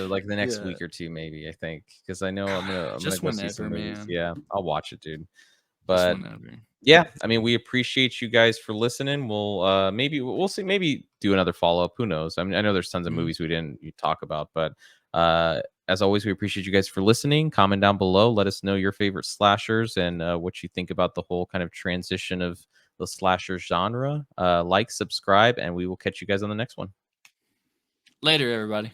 like the next Yeah. week or two, maybe, I think. Because I know I'm gonna Just go see some whenever, movies. man. Yeah, I'll watch it, dude. Just But whenever. yeah, I mean, we appreciate you guys for listening. We'll maybe we'll see, maybe do another follow-up. Who knows? I mean, I know there's tons of Mhm. movies we didn't talk about, but as always, we appreciate you guys for listening. Comment down below. Let us know your favorite slashers and what you think about the whole kind of transition of the slasher genre. Like, subscribe, and we will catch you guys on the next one. Later, everybody.